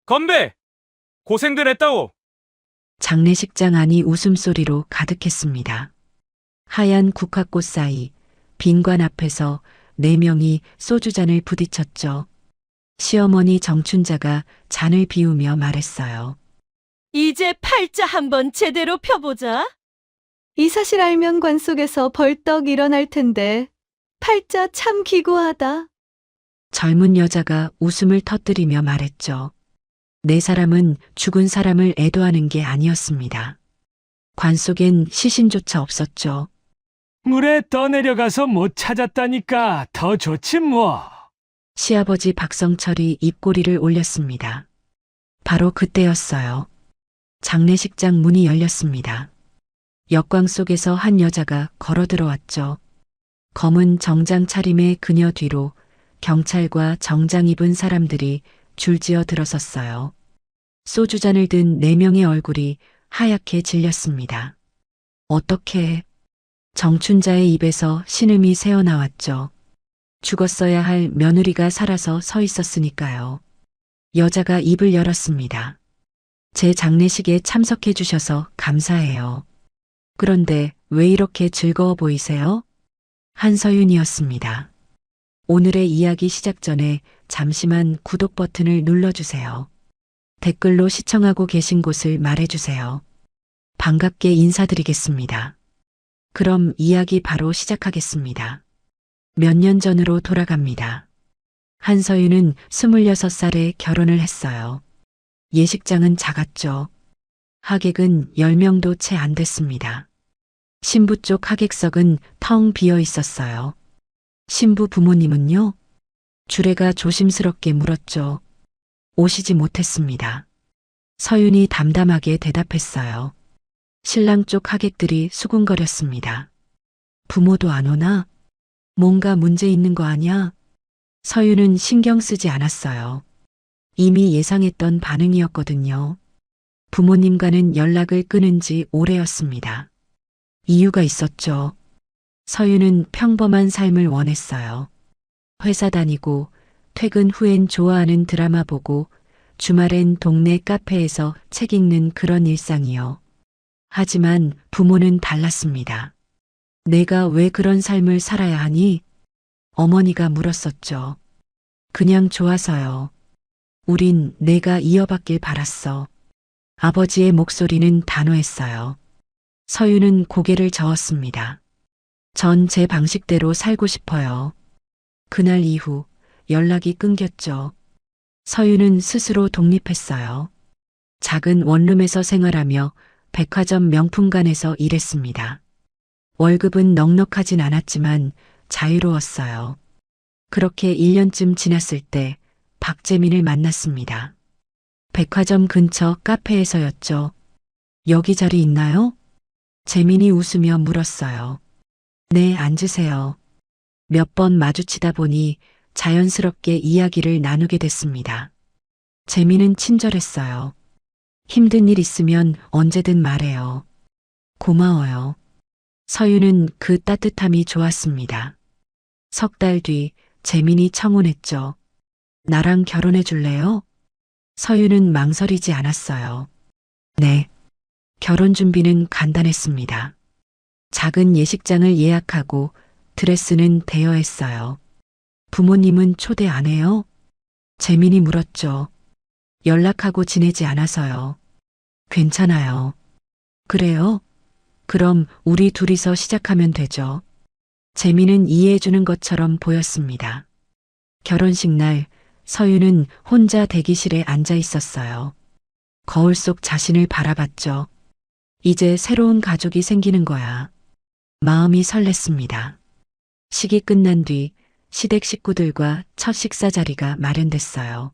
건배! 고생들 했다오. 장례식장 안이 웃음소리로 가득했습니다. 하얀 국화꽃 사이 빈관 앞에서 4명이 소주잔을 부딪혔죠. 시어머니 정춘자가 잔을 비우며 말했어요. 이제 팔자 한번 제대로 펴보자. 이 사실 알면 관 속에서 벌떡 일어날 텐데 팔자 참 기구하다. 젊은 여자가 웃음을 터뜨리며 말했죠. 4사람은 죽은 사람을 애도하는 게 아니었습니다. 관 속엔 시신조차 없었죠. 물에 떠내려가서 못 찾았다니까 더 좋지 뭐. 시아버지 박성철이 입꼬리를 올렸습니다. 바로 그때였어요. 장례식장 문이 열렸습니다. 역광 속에서 한 여자가 걸어 들어왔죠. 검은 정장 차림의 그녀 뒤로 경찰과 정장 입은 사람들이 줄지어 들어섰어요. 소주잔을 든 4명의 얼굴이 하얗게 질렸습니다. 어떻게? 정춘자의 입에서 신음이 새어나왔죠. 죽었어야 할 며느리가 살아서 서 있었으니까요. 여자가 입을 열었습니다. 제 장례식에 참석해 주셔서 감사해요. 그런데 왜 이렇게 즐거워 보이세요? 한서윤이었습니다. 오늘의 이야기 시작 전에 잠시만 구독 버튼을 눌러주세요. 댓글로 시청하고 계신 곳을 말해주세요. 반갑게 인사드리겠습니다. 그럼 이야기 바로 시작하겠습니다. 몇 년 전으로 돌아갑니다. 한서윤은 26살에 결혼을 했어요. 예식장은 작았죠. 하객은 10명도 채 안 됐습니다. 신부 쪽 하객석은 텅 비어 있었어요. 신부 부모님은요? 주례가 조심스럽게 물었죠. 오시지 못했습니다. 서윤이 담담하게 대답했어요. 신랑 쪽 하객들이 수군거렸습니다. 부모도 안 오나? 뭔가 문제 있는 거 아냐? 서윤은 신경 쓰지 않았어요. 이미 예상했던 반응이었거든요. 부모님과는 연락을 끊은 지 오래였습니다. 이유가 있었죠. 서윤은 평범한 삶을 원했어요. 회사 다니고 퇴근 후엔 좋아하는 드라마 보고 주말엔 동네 카페에서 책 읽는 그런 일상이요. 하지만 부모는 달랐습니다. 내가 왜 그런 삶을 살아야 하니? 어머니가 물었었죠. 그냥 좋아서요. 우린 내가 이어받길 바랐어. 아버지의 목소리는 단호했어요. 서윤은 고개를 저었습니다. 전 제 방식대로 살고 싶어요. 그날 이후 연락이 끊겼죠. 서윤은 스스로 독립했어요. 작은 원룸에서 생활하며 백화점 명품관에서 일했습니다. 월급은 넉넉하진 않았지만 자유로웠어요. 그렇게 1년쯤 지났을 때 박재민을 만났습니다. 백화점 근처 카페에서였죠. 여기 자리 있나요? 재민이 웃으며 물었어요. 네, 앉으세요. 몇 번 마주치다 보니 자연스럽게 이야기를 나누게 됐습니다. 재민은 친절했어요. 힘든 일 있으면 언제든 말해요. 고마워요. 서윤은 그 따뜻함이 좋았습니다. 석 달 뒤 재민이 청혼했죠. 나랑 결혼해 줄래요? 서윤은 망설이지 않았어요. 네. 결혼 준비는 간단했습니다. 작은 예식장을 예약하고 드레스는 대여했어요. 부모님은 초대 안 해요? 재민이 물었죠. 연락하고 지내지 않아서요. 괜찮아요. 그래요? 그럼 우리 둘이서 시작하면 되죠. 재민은 이해해주는 것처럼 보였습니다. 결혼식 날 서윤은 혼자 대기실에 앉아 있었어요. 거울 속 자신을 바라봤죠. 이제 새로운 가족이 생기는 거야. 마음이 설렜습니다. 식이 끝난 뒤 시댁 식구들과 첫 식사 자리가 마련됐어요.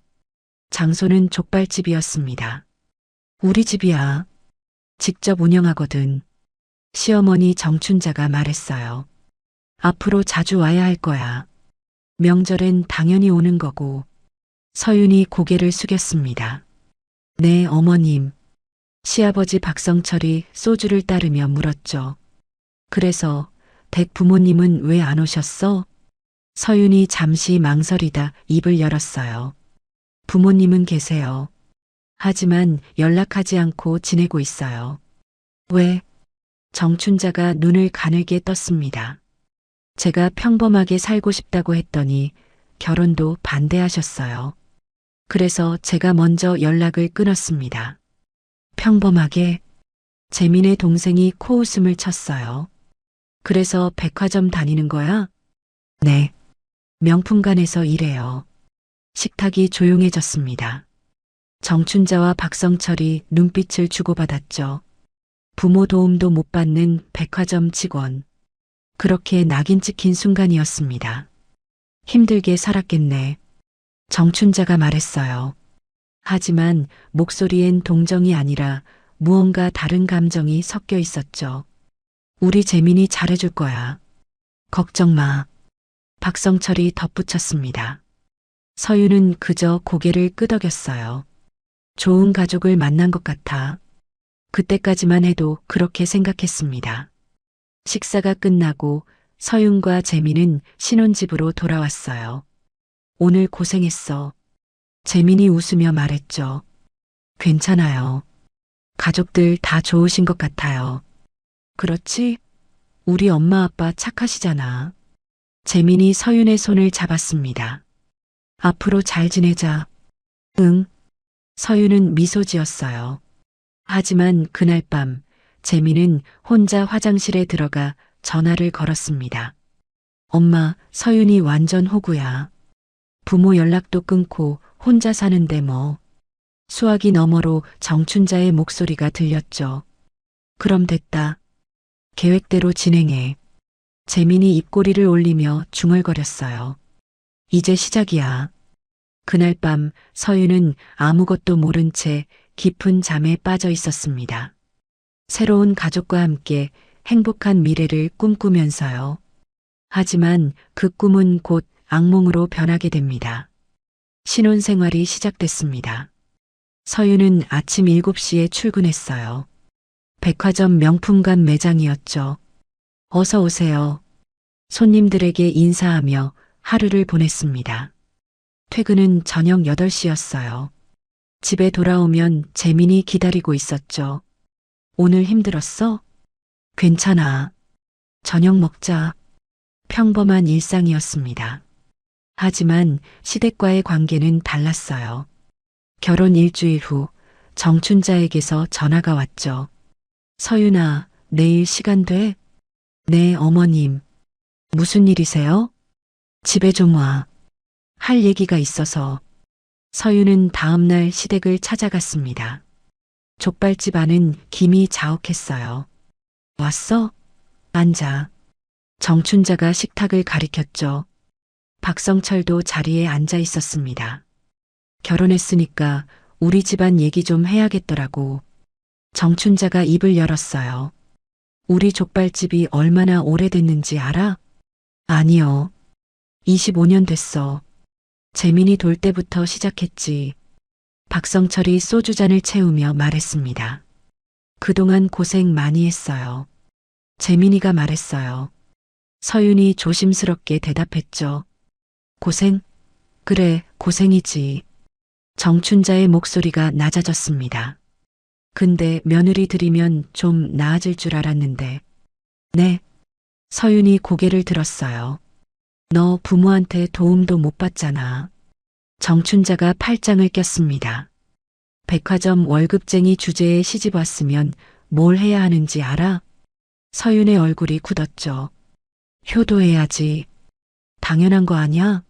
장소는 족발집이었습니다. 우리 집이야. 직접 운영하거든. 시어머니 정춘자가 말했어요. 앞으로 자주 와야 할 거야. 명절엔 당연히 오는 거고. 서윤이 고개를 숙였습니다. 네, 어머님. 시아버지 박성철이 소주를 따르며 물었죠. 그래서 댁 부모님은 왜 안 오셨어? 서윤이 잠시 망설이다 입을 열었어요. 부모님은 계세요. 하지만 연락하지 않고 지내고 있어요. 왜? 정춘자가 눈을 가늘게 떴습니다. 제가 평범하게 살고 싶다고 했더니 결혼도 반대하셨어요. 그래서 제가 먼저 연락을 끊었습니다. 평범하게 재민의 동생이 코웃음을 쳤어요. 그래서 백화점 다니는 거야? 네. 명품관에서 일해요. 식탁이 조용해졌습니다. 정춘자와 박성철이 눈빛을 주고받았죠. 부모 도움도 못 받는 백화점 직원. 그렇게 낙인 찍힌 순간이었습니다. 힘들게 살았겠네. 정춘자가 말했어요. 하지만 목소리엔 동정이 아니라 무언가 다른 감정이 섞여 있었죠. 우리 재민이 잘해줄 거야. 걱정 마. 박성철이 덧붙였습니다. 서유는 그저 고개를 끄덕였어요. 좋은 가족을 만난 것 같아. 그때까지만 해도 그렇게 생각했습니다. 식사가 끝나고 서윤과 재민은 신혼집으로 돌아왔어요. 오늘 고생했어. 재민이 웃으며 말했죠. 괜찮아요. 가족들 다 좋으신 것 같아요. 그렇지? 우리 엄마 아빠 착하시잖아. 재민이 서윤의 손을 잡았습니다. 앞으로 잘 지내자. 응. 서윤은 미소 지었어요. 하지만 그날 밤 재민은 혼자 화장실에 들어가 전화를 걸었습니다. 엄마, 서윤이 완전 호구야. 부모 연락도 끊고 혼자 사는데 뭐. 수화기 너머로 정춘자의 목소리가 들렸죠. 그럼 됐다. 계획대로 진행해. 재민이 입꼬리를 올리며 중얼거렸어요. 이제 시작이야. 그날 밤 서윤은 아무것도 모른 채 깊은 잠에 빠져 있었습니다. 새로운 가족과 함께 행복한 미래를 꿈꾸면서요. 하지만 그 꿈은 곧 악몽으로 변하게 됩니다. 신혼생활이 시작됐습니다. 서윤은 아침 7시에 출근했어요. 백화점 명품관 매장이었죠. 어서 오세요. 손님들에게 인사하며 하루를 보냈습니다. 퇴근은 저녁 8시였어요. 집에 돌아오면 재민이 기다리고 있었죠. 오늘 힘들었어? 괜찮아. 저녁 먹자. 평범한 일상이었습니다. 하지만 시댁과의 관계는 달랐어요. 결혼 일주일 후 정춘자에게서 전화가 왔죠. 서윤아, 내일 시간 돼? 네, 어머님. 무슨 일이세요? 집에 좀 와. 할 얘기가 있어서. 서윤은 다음날 시댁을 찾아갔습니다. 족발집 안은 김이 자욱했어요. 왔어? 앉아. 정춘자가 식탁을 가리켰죠. 박성철도 자리에 앉아 있었습니다. 결혼했으니까 우리 집안 얘기 좀 해야겠더라고. 정춘자가 입을 열었어요. 우리 족발집이 얼마나 오래됐는지 알아? 아니요. 25년 됐어. 재민이 돌 때부터 시작했지. 박성철이 소주잔을 채우며 말했습니다. 그동안 고생 많이 했어요. 재민이가 말했어요. 서윤이 조심스럽게 대답했죠. 고생? 그래, 고생이지. 정춘자의 목소리가 낮아졌습니다. 근데 며느리 들이면 좀 나아질 줄 알았는데. 네. 서윤이 고개를 들었어요. 너 부모한테 도움도 못 받잖아. 정춘자가 팔짱을 꼈습니다. 백화점 월급쟁이 주제에 시집 왔으면 뭘 해야 하는지 알아? 서윤의 얼굴이 굳었죠. 효도해야지. 당연한 거 아니야?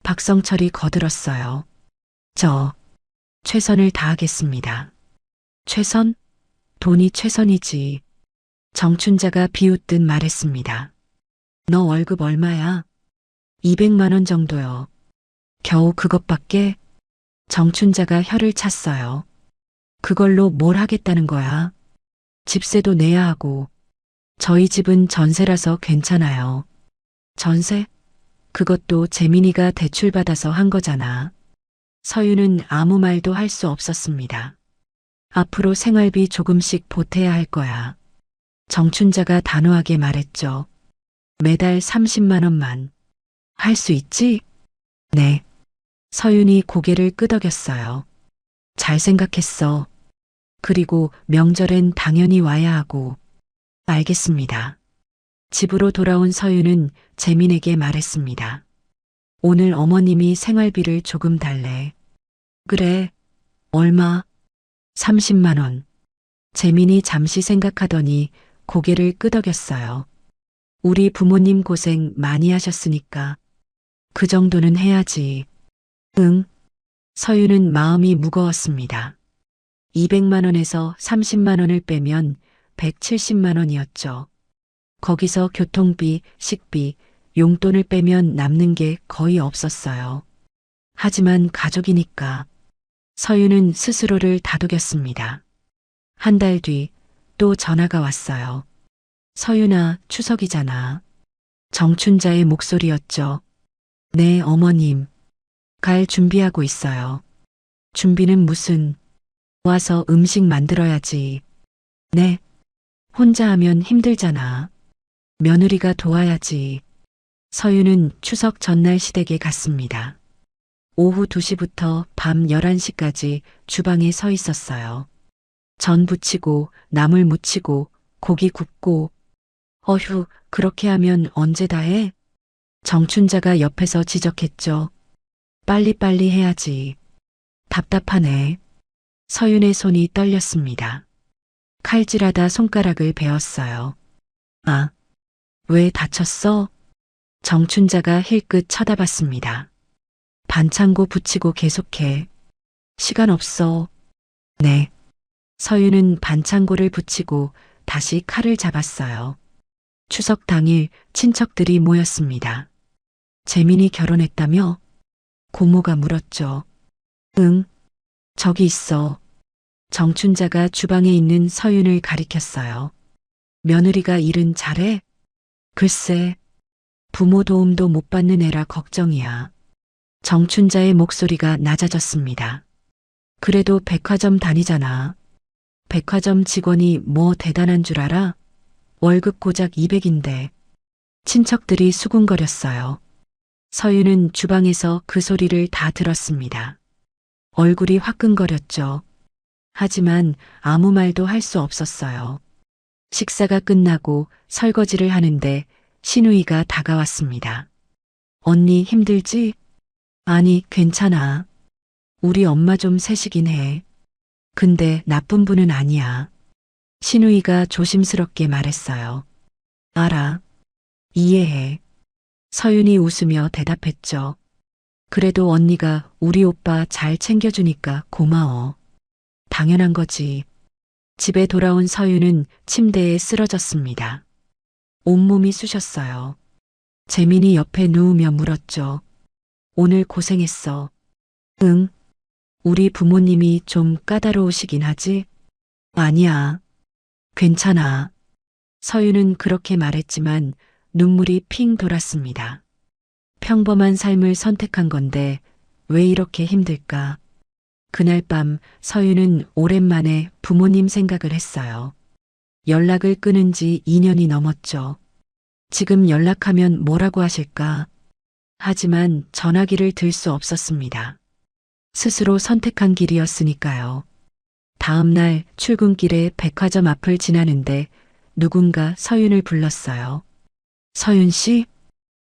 박성철이 거들었어요. 최선을 다하겠습니다. 최선? 돈이 최선이지. 정춘자가 비웃듯 말했습니다. 너 월급 얼마야? 200만 원 정도요. 겨우 그것밖에? 정춘자가 혀를 찼어요. 그걸로 뭘 하겠다는 거야? 집세도 내야 하고. 저희 집은 전세라서 괜찮아요. 전세? 그것도 재민이가 대출받아서 한 거잖아. 서윤은 아무 말도 할 수 없었습니다. 앞으로 생활비 조금씩 보태야 할 거야. 정춘자가 단호하게 말했죠. 매달 30만 원만. 할 수 있지? 네. 서윤이 고개를 끄덕였어요. 잘 생각했어. 그리고 명절엔 당연히 와야 하고. 알겠습니다. 집으로 돌아온 서윤은 재민에게 말했습니다. 오늘 어머님이 생활비를 조금 달래. 그래. 얼마? 30만 원. 재민이 잠시 생각하더니 고개를 끄덕였어요. 우리 부모님 고생 많이 하셨으니까 그 정도는 해야지. 응. 서윤은 마음이 무거웠습니다. 200만 원에서 30만 원을 빼면 170만 원이었죠. 거기서 교통비, 식비, 용돈을 빼면 남는 게 거의 없었어요. 하지만 가족이니까 서윤은 스스로를 다독였습니다. 한 달 뒤 또 전화가 왔어요. 서윤아, 추석이잖아. 정춘자의 목소리였죠. 네, 어머님. 갈 준비하고 있어요. 준비는 무슨? 와서 음식 만들어야지. 네. 혼자 하면 힘들잖아. 며느리가 도와야지. 서윤은 추석 전날 시댁에 갔습니다. 오후 2시부터 밤 11시까지 주방에 서 있었어요. 전 부치고 나물 무치고 고기 굽고. 어휴, 그렇게 하면 언제 다 해? 정춘자가 옆에서 지적했죠. 빨리빨리 해야지. 답답하네. 서윤의 손이 떨렸습니다. 칼질하다 손가락을 베었어요. 아, 왜 다쳤어? 정춘자가 힐끗 쳐다봤습니다. 반창고 붙이고 계속해. 시간 없어. 네. 서윤은 반창고를 붙이고 다시 칼을 잡았어요. 추석 당일 친척들이 모였습니다. 재민이 결혼했다며? 고모가 물었죠. 응, 저기 있어. 정춘자가 주방에 있는 서윤을 가리켰어요. 며느리가 일은 잘해? 글쎄, 부모 도움도 못 받는 애라 걱정이야. 정춘자의 목소리가 낮아졌습니다. 그래도 백화점 다니잖아. 백화점 직원이 뭐 대단한 줄 알아? 월급 고작 200인데. 친척들이 수군거렸어요. 서윤은 주방에서 그 소리를 다 들었습니다. 얼굴이 화끈거렸죠. 하지만 아무 말도 할 수 없었어요. 식사가 끝나고 설거지를 하는데 신우이가 다가왔습니다. 언니 힘들지? 아니, 괜찮아. 우리 엄마 좀 세시긴 해. 근데 나쁜 분은 아니야. 신우이가 조심스럽게 말했어요. 알아. 이해해. 서윤이 웃으며 대답했죠. 그래도 언니가 우리 오빠 잘 챙겨주니까 고마워. 당연한 거지. 집에 돌아온 서윤은 침대에 쓰러졌습니다. 온몸이 쑤셨어요. 재민이 옆에 누우며 물었죠. 오늘 고생했어. 응. 우리 부모님이 좀 까다로우시긴 하지? 아니야. 괜찮아. 서윤은 그렇게 말했지만 눈물이 핑 돌았습니다. 평범한 삶을 선택한 건데 왜 이렇게 힘들까? 그날 밤 서윤은 오랜만에 부모님 생각을 했어요. 연락을 끊은 지 2년이 넘었죠. 지금 연락하면 뭐라고 하실까? 하지만 전화기를 들 수 없었습니다. 스스로 선택한 길이었으니까요. 다음 날 출근길에 백화점 앞을 지나는데 누군가 서윤을 불렀어요. 서윤 씨?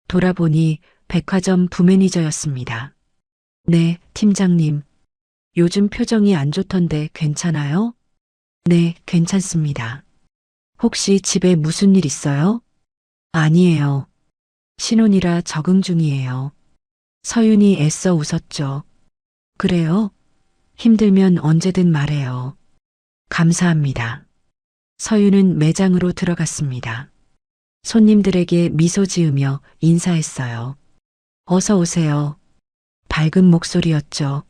돌아보니 백화점 부매니저였습니다. 네, 팀장님. 요즘 표정이 안 좋던데 괜찮아요? 네, 괜찮습니다. 혹시 집에 무슨 일 있어요? 아니에요. 신혼이라 적응 중이에요. 서윤이 애써 웃었죠. 그래요? 힘들면 언제든 말해요. 감사합니다. 서윤은 매장으로 들어갔습니다. 손님들에게 미소 지으며 인사했어요. 어서 오세요. 밝은 목소리였죠.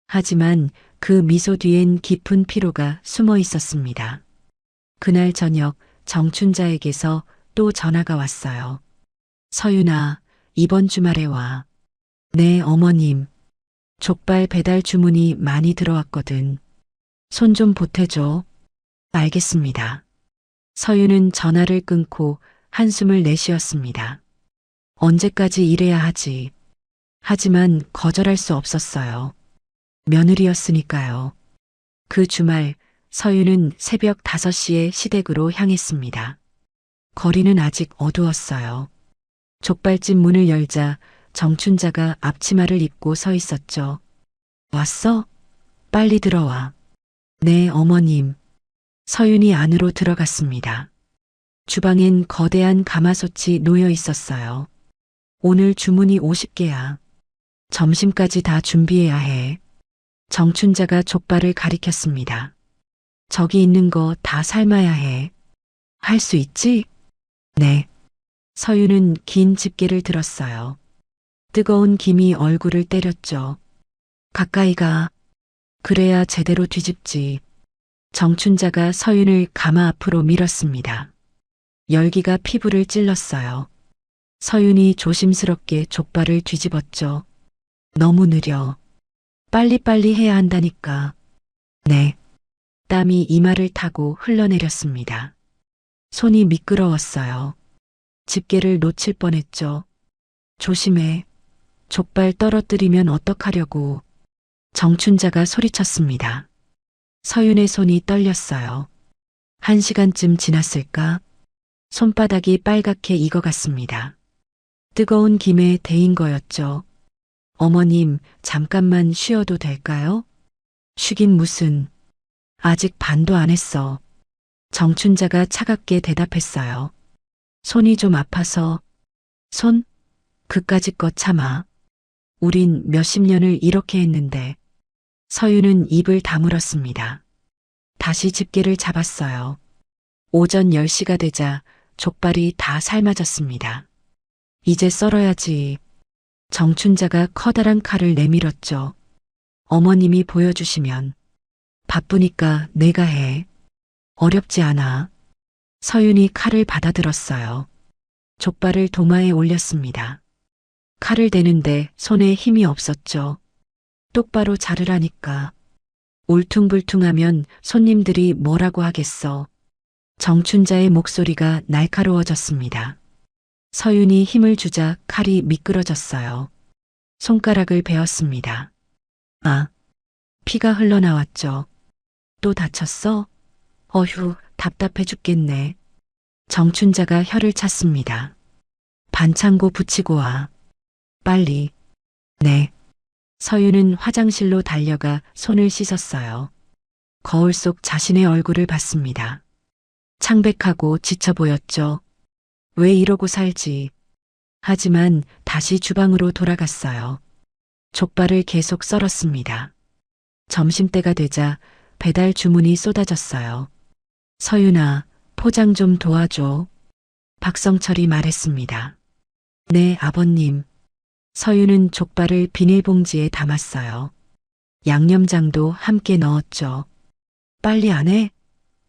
하지만 그 미소 뒤엔 깊은 피로가 숨어 있었습니다. 그날 저녁 정춘자에게서 또 전화가 왔어요. 서윤아, 이번 주말에 와. 네, 어머님. 족발 배달 주문이 많이 들어왔거든. 손 좀 보태줘. 알겠습니다. 서윤은 전화를 끊고 한숨을 내쉬었습니다. 언제까지 일해야 하지. 하지만 거절할 수 없었어요. 며느리였으니까요. 그 주말 서윤은 새벽 5시에 시댁으로 향했습니다. 거리는 아직 어두웠어요. 족발집 문을 열자 정춘자가 앞치마를 입고 서 있었죠. 왔어? 빨리 들어와. 네, 어머님. 서윤이 안으로 들어갔습니다. 주방엔 거대한 가마솥이 놓여 있었어요. 오늘 주문이 50개야. 점심까지 다 준비해야 해. 정춘자가 족발을 가리켰습니다. 저기 있는 거 다 삶아야 해. 할 수 있지? 네. 서윤은 긴 집게를 들었어요. 뜨거운 김이 얼굴을 때렸죠. 가까이 가. 그래야 제대로 뒤집지. 정춘자가 서윤을 가마 앞으로 밀었습니다. 열기가 피부를 찔렀어요. 서윤이 조심스럽게 족발을 뒤집었죠. 너무 느려. 빨리빨리 해야 한다니까. 네. 땀이 이마를 타고 흘러내렸습니다. 손이 미끄러웠어요. 집게를 놓칠 뻔했죠. 조심해. 족발 떨어뜨리면 어떡하려고. 정춘자가 소리쳤습니다. 서윤의 손이 떨렸어요. 1시간쯤 지났을까? 손바닥이 빨갛게 익어갔습니다. 뜨거운 김에 데인 거였죠. 어머님, 잠깐만 쉬어도 될까요? 쉬긴 무슨. 아직 반도 안 했어. 정춘자가 차갑게 대답했어요. 손이 좀 아파서. 손? 그까짓 거 참아. 우린 몇십 년을 이렇게 했는데. 서윤은 입을 다물었습니다. 다시 집게를 잡았어요. 오전 10시가 되자 족발이 다 삶아졌습니다. 이제 썰어야지. 정춘자가 커다란 칼을 내밀었죠. 어머님이 보여주시면. 바쁘니까 내가 해. 어렵지 않아. 서윤이 칼을 받아들었어요. 족발을 도마에 올렸습니다. 칼을 대는데 손에 힘이 없었죠. 똑바로 자르라니까. 울퉁불퉁하면 손님들이 뭐라고 하겠어. 정춘자의 목소리가 날카로워졌습니다. 서윤이 힘을 주자 칼이 미끄러졌어요. 손가락을 베었습니다. 아, 피가 흘러나왔죠. 또 다쳤어? 어휴, 답답해 죽겠네. 정춘자가 혀를 찼습니다. 반창고 붙이고 와. 빨리. 네. 서윤은 화장실로 달려가 손을 씻었어요. 거울 속 자신의 얼굴을 봤습니다. 창백하고 지쳐 보였죠. 왜 이러고 살지. 하지만 다시 주방으로 돌아갔어요. 족발을 계속 썰었습니다. 점심때가 되자 배달 주문이 쏟아졌어요. 서윤아, 포장 좀 도와줘. 박성철이 말했습니다. 네, 아버님. 서윤은 족발을 비닐봉지에 담았어요. 양념장도 함께 넣었죠. 빨리 안 해?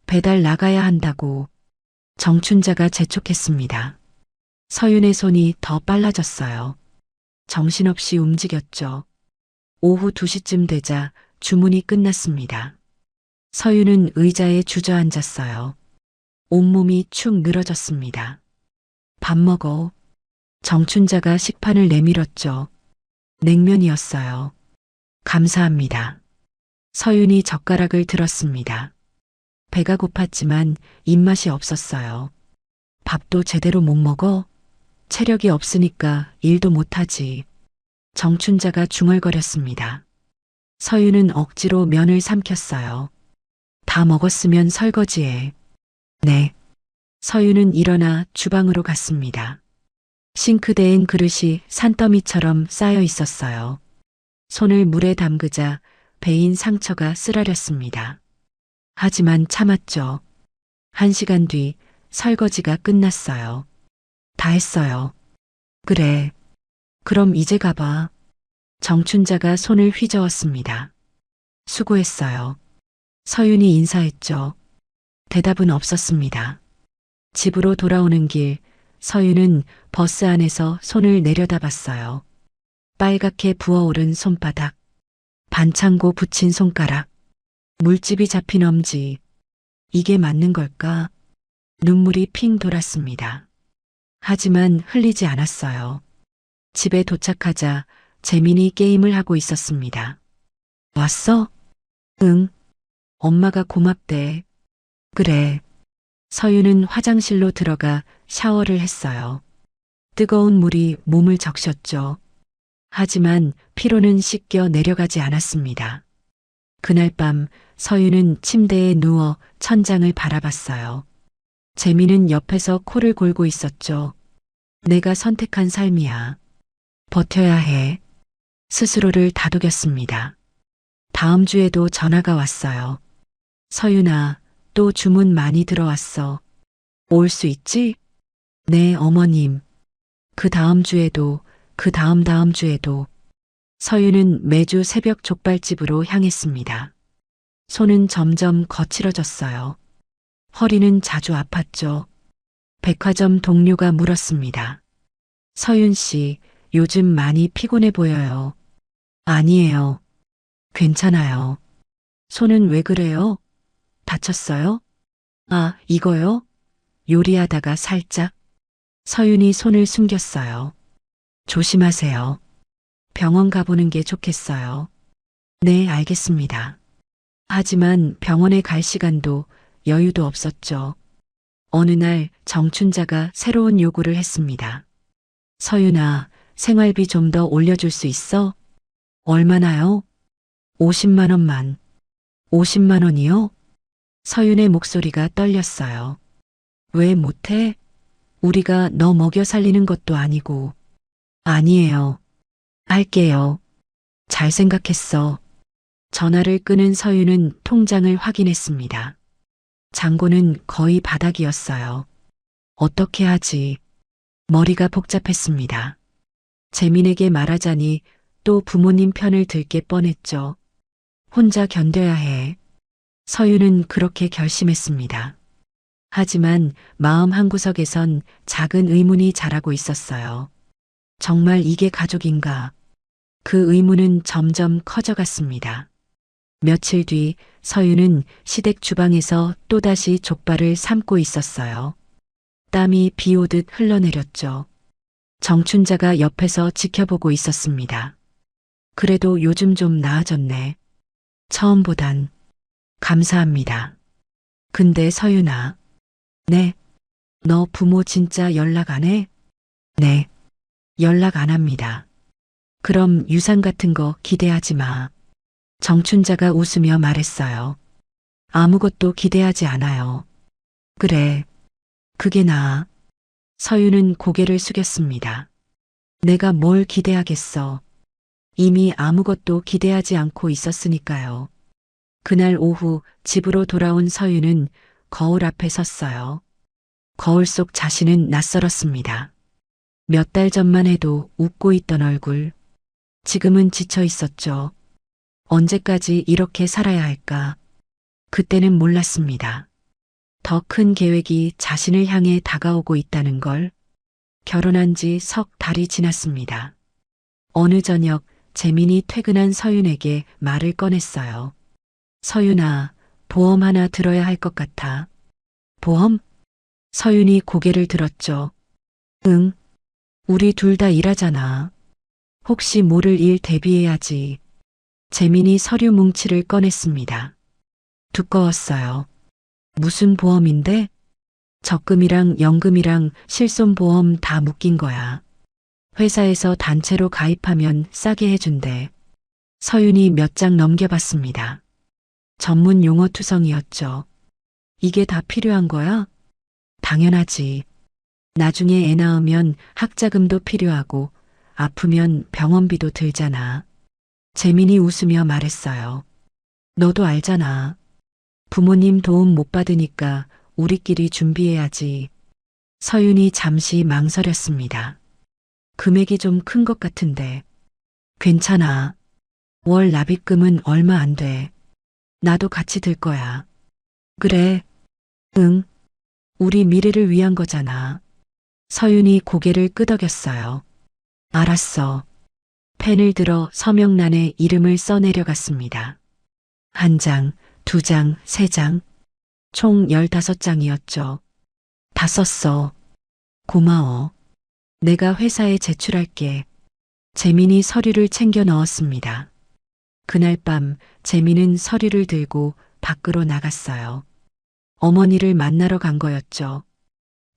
배달 나가야 한다고. 정춘자가 재촉했습니다. 서윤의 손이 더 빨라졌어요. 정신없이 움직였죠. 오후 2시쯤 되자 주문이 끝났습니다. 서윤은 의자에 주저앉았어요. 온몸이 축 늘어졌습니다. 밥 먹어. 정춘자가 식판을 내밀었죠. 냉면이었어요. 감사합니다. 서윤이 젓가락을 들었습니다. 배가 고팠지만 입맛이 없었어요. 밥도 제대로 못 먹어? 체력이 없으니까 일도 못하지. 정춘자가 중얼거렸습니다. 서윤은 억지로 면을 삼켰어요. 다 먹었으면 설거지해. 네. 서윤은 일어나 주방으로 갔습니다. 싱크대엔 그릇이 산더미처럼 쌓여 있었어요. 손을 물에 담그자 베인 상처가 쓰라렸습니다. 하지만 참았죠. 1시간 뒤 설거지가 끝났어요. 다 했어요. 그래. 그럼 이제 가봐. 정춘자가 손을 휘저었습니다. 수고했어요. 서윤이 인사했죠. 대답은 없었습니다. 집으로 돌아오는 길, 서윤은 버스 안에서 손을 내려다봤어요. 빨갛게 부어오른 손바닥, 반창고 붙인 손가락, 물집이 잡힌 엄지. 이게 맞는 걸까? 눈물이 핑 돌았습니다. 하지만 흘리지 않았어요. 집에 도착하자 재민이 게임을 하고 있었습니다. 왔어? 응. 엄마가 고맙대. 그래. 서윤은 화장실로 들어가 샤워를 했어요. 뜨거운 물이 몸을 적셨죠. 하지만 피로는 씻겨 내려가지 않았습니다. 그날 밤 서윤은 침대에 누워 천장을 바라봤어요. 재민은 옆에서 코를 골고 있었죠. 내가 선택한 삶이야. 버텨야 해. 스스로를 다독였습니다. 다음 주에도 전화가 왔어요. 서윤아, 또 주문 많이 들어왔어. 올 수 있지? 네, 어머님. 그 다음 주에도, 그 다음 주에도. 서윤은 매주 새벽 족발집으로 향했습니다. 손은 점점 거칠어졌어요. 허리는 자주 아팠죠. 백화점 동료가 물었습니다. 서윤 씨, 요즘 많이 피곤해 보여요. 아니에요. 괜찮아요. 손은 왜 그래요? 다쳤어요? 아, 이거요? 요리하다가 살짝. 서윤이 손을 숨겼어요. 조심하세요. 병원 가보는 게 좋겠어요. 네, 알겠습니다. 하지만 병원에 갈 시간도 여유도 없었죠. 어느 날 정춘자가 새로운 요구를 했습니다. 서윤아, 생활비 좀 더 올려줄 수 있어? 얼마나요? 50만 원만. 50만 원이요? 서윤의 목소리가 떨렸어요. 왜 못해? 우리가 너 먹여 살리는 것도 아니고. 아니에요. 할게요. 잘 생각했어. 전화를 끊은 서윤은 통장을 확인했습니다. 잔고는 거의 바닥이었어요. 어떻게 하지? 머리가 복잡했습니다. 재민에게 말하자니 또 부모님 편을 들게 뻔했죠. 혼자 견뎌야 해. 서윤은 그렇게 결심했습니다. 하지만 마음 한구석에선 작은 의문이 자라고 있었어요. 정말 이게 가족인가? 그 의문은 점점 커져갔습니다. 며칠 뒤 서윤은 시댁 주방에서 또다시 족발을 삶고 있었어요. 땀이 비 오듯 흘러내렸죠. 정춘자가 옆에서 지켜보고 있었습니다. 그래도 요즘 좀 나아졌네. 처음보단. 감사합니다. 근데 서윤아. 네. 너 부모 진짜 연락 안 해? 네. 연락 안 합니다. 그럼 유산 같은 거 기대하지 마. 정춘자가 웃으며 말했어요. 아무것도 기대하지 않아요. 그래. 그게 나아. 서윤은 고개를 숙였습니다. 내가 뭘 기대하겠어. 이미 아무것도 기대하지 않고 있었으니까요. 그날 오후 집으로 돌아온 서윤은 거울 앞에 섰어요. 거울 속 자신은 낯설었습니다. 몇 달 전만 해도 웃고 있던 얼굴. 지금은 지쳐 있었죠. 언제까지 이렇게 살아야 할까? 그때는 몰랐습니다. 더 큰 계획이 자신을 향해 다가오고 있다는 걸. 결혼한 지 석 달이 지났습니다. 어느 저녁 재민이 퇴근한 서윤에게 말을 꺼냈어요. 서윤아, 보험 하나 들어야 할 것 같아. 보험? 서윤이 고개를 들었죠. 응. 우리 둘 다 일하잖아. 혹시 모를 일 대비해야지. 재민이 서류 뭉치를 꺼냈습니다. 두꺼웠어요. 무슨 보험인데? 적금이랑 연금이랑 실손보험 다 묶인 거야. 회사에서 단체로 가입하면 싸게 해준대. 서윤이 몇 장 넘겨봤습니다. 전문 용어 투성이었죠. 이게 다 필요한 거야? 당연하지. 나중에 애 낳으면 학자금도 필요하고 아프면 병원비도 들잖아. 재민이 웃으며 말했어요. 너도 알잖아. 부모님 도움 못 받으니까 우리끼리 준비해야지. 서윤이 잠시 망설였습니다. 금액이 좀 큰 것 같은데. 괜찮아. 월 납입금은 얼마 안 돼. 나도 같이 들 거야. 그래. 응. 우리 미래를 위한 거잖아. 서윤이 고개를 끄덕였어요. 알았어. 펜을 들어 서명란에 이름을 써내려갔습니다. 1장, 2장, 3장. 총 15장이었죠. 다 썼어. 고마워. 내가 회사에 제출할게. 재민이 서류를 챙겨 넣었습니다. 그날 밤 재민은 서류를 들고 밖으로 나갔어요. 어머니를 만나러 간 거였죠.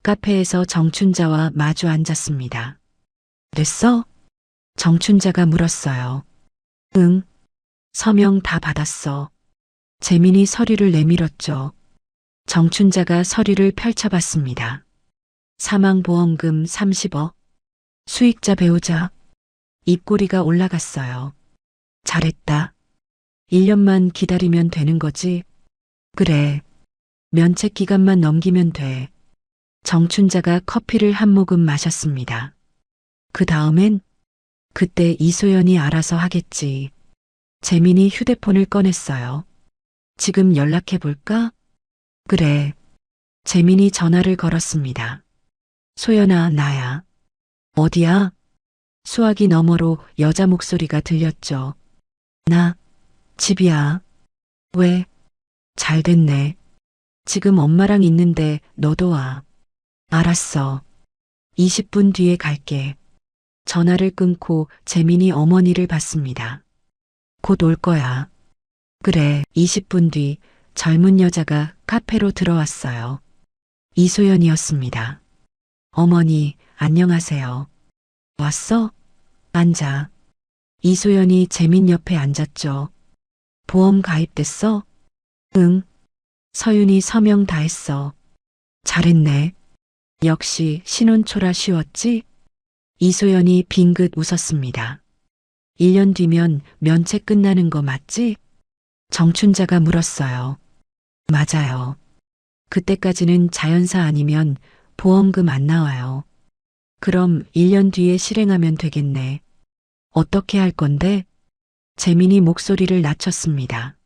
카페에서 정춘자와 마주 앉았습니다. 그랬어? 정춘자가 물었어요. 응. 서명 다 받았어. 재민이 서류를 내밀었죠. 정춘자가 서류를 펼쳐봤습니다. 사망보험금 30억. 수익자 배우자. 입꼬리가 올라갔어요. 잘했다. 1년만 기다리면 되는 거지? 그래. 면책 기간만 넘기면 돼. 정춘자가 커피를 한 모금 마셨습니다. 그 다음엔? 그때 이소연이 알아서 하겠지. 재민이 휴대폰을 꺼냈어요. 지금 연락해 볼까? 그래. 재민이 전화를 걸었습니다. 소연아, 나야. 어디야? 수화기 너머로 여자 목소리가 들렸죠. 나, 집이야. 왜? 잘 됐네. 지금 엄마랑 있는데 너도 와. 알았어. 20분 뒤에 갈게. 전화를 끊고 재민이 어머니를 봤습니다. 곧 올 거야. 그래, 20분 뒤 젊은 여자가 카페로 들어왔어요. 이소연이었습니다. 어머니, 안녕하세요. 왔어? 앉아. 이소연이 재민 옆에 앉았죠. 보험 가입됐어? 응. 서윤이 서명 다 했어. 잘했네. 역시 신혼초라 쉬웠지? 이소연이 빙긋 웃었습니다. 1년 뒤면 면책 끝나는 거 맞지? 정춘자가 물었어요. 맞아요. 그때까지는 자연사 아니면 보험금 안 나와요. 그럼 1년 뒤에 실행하면 되겠네. 어떻게 할 건데? 재민이 목소리를 낮췄습니다.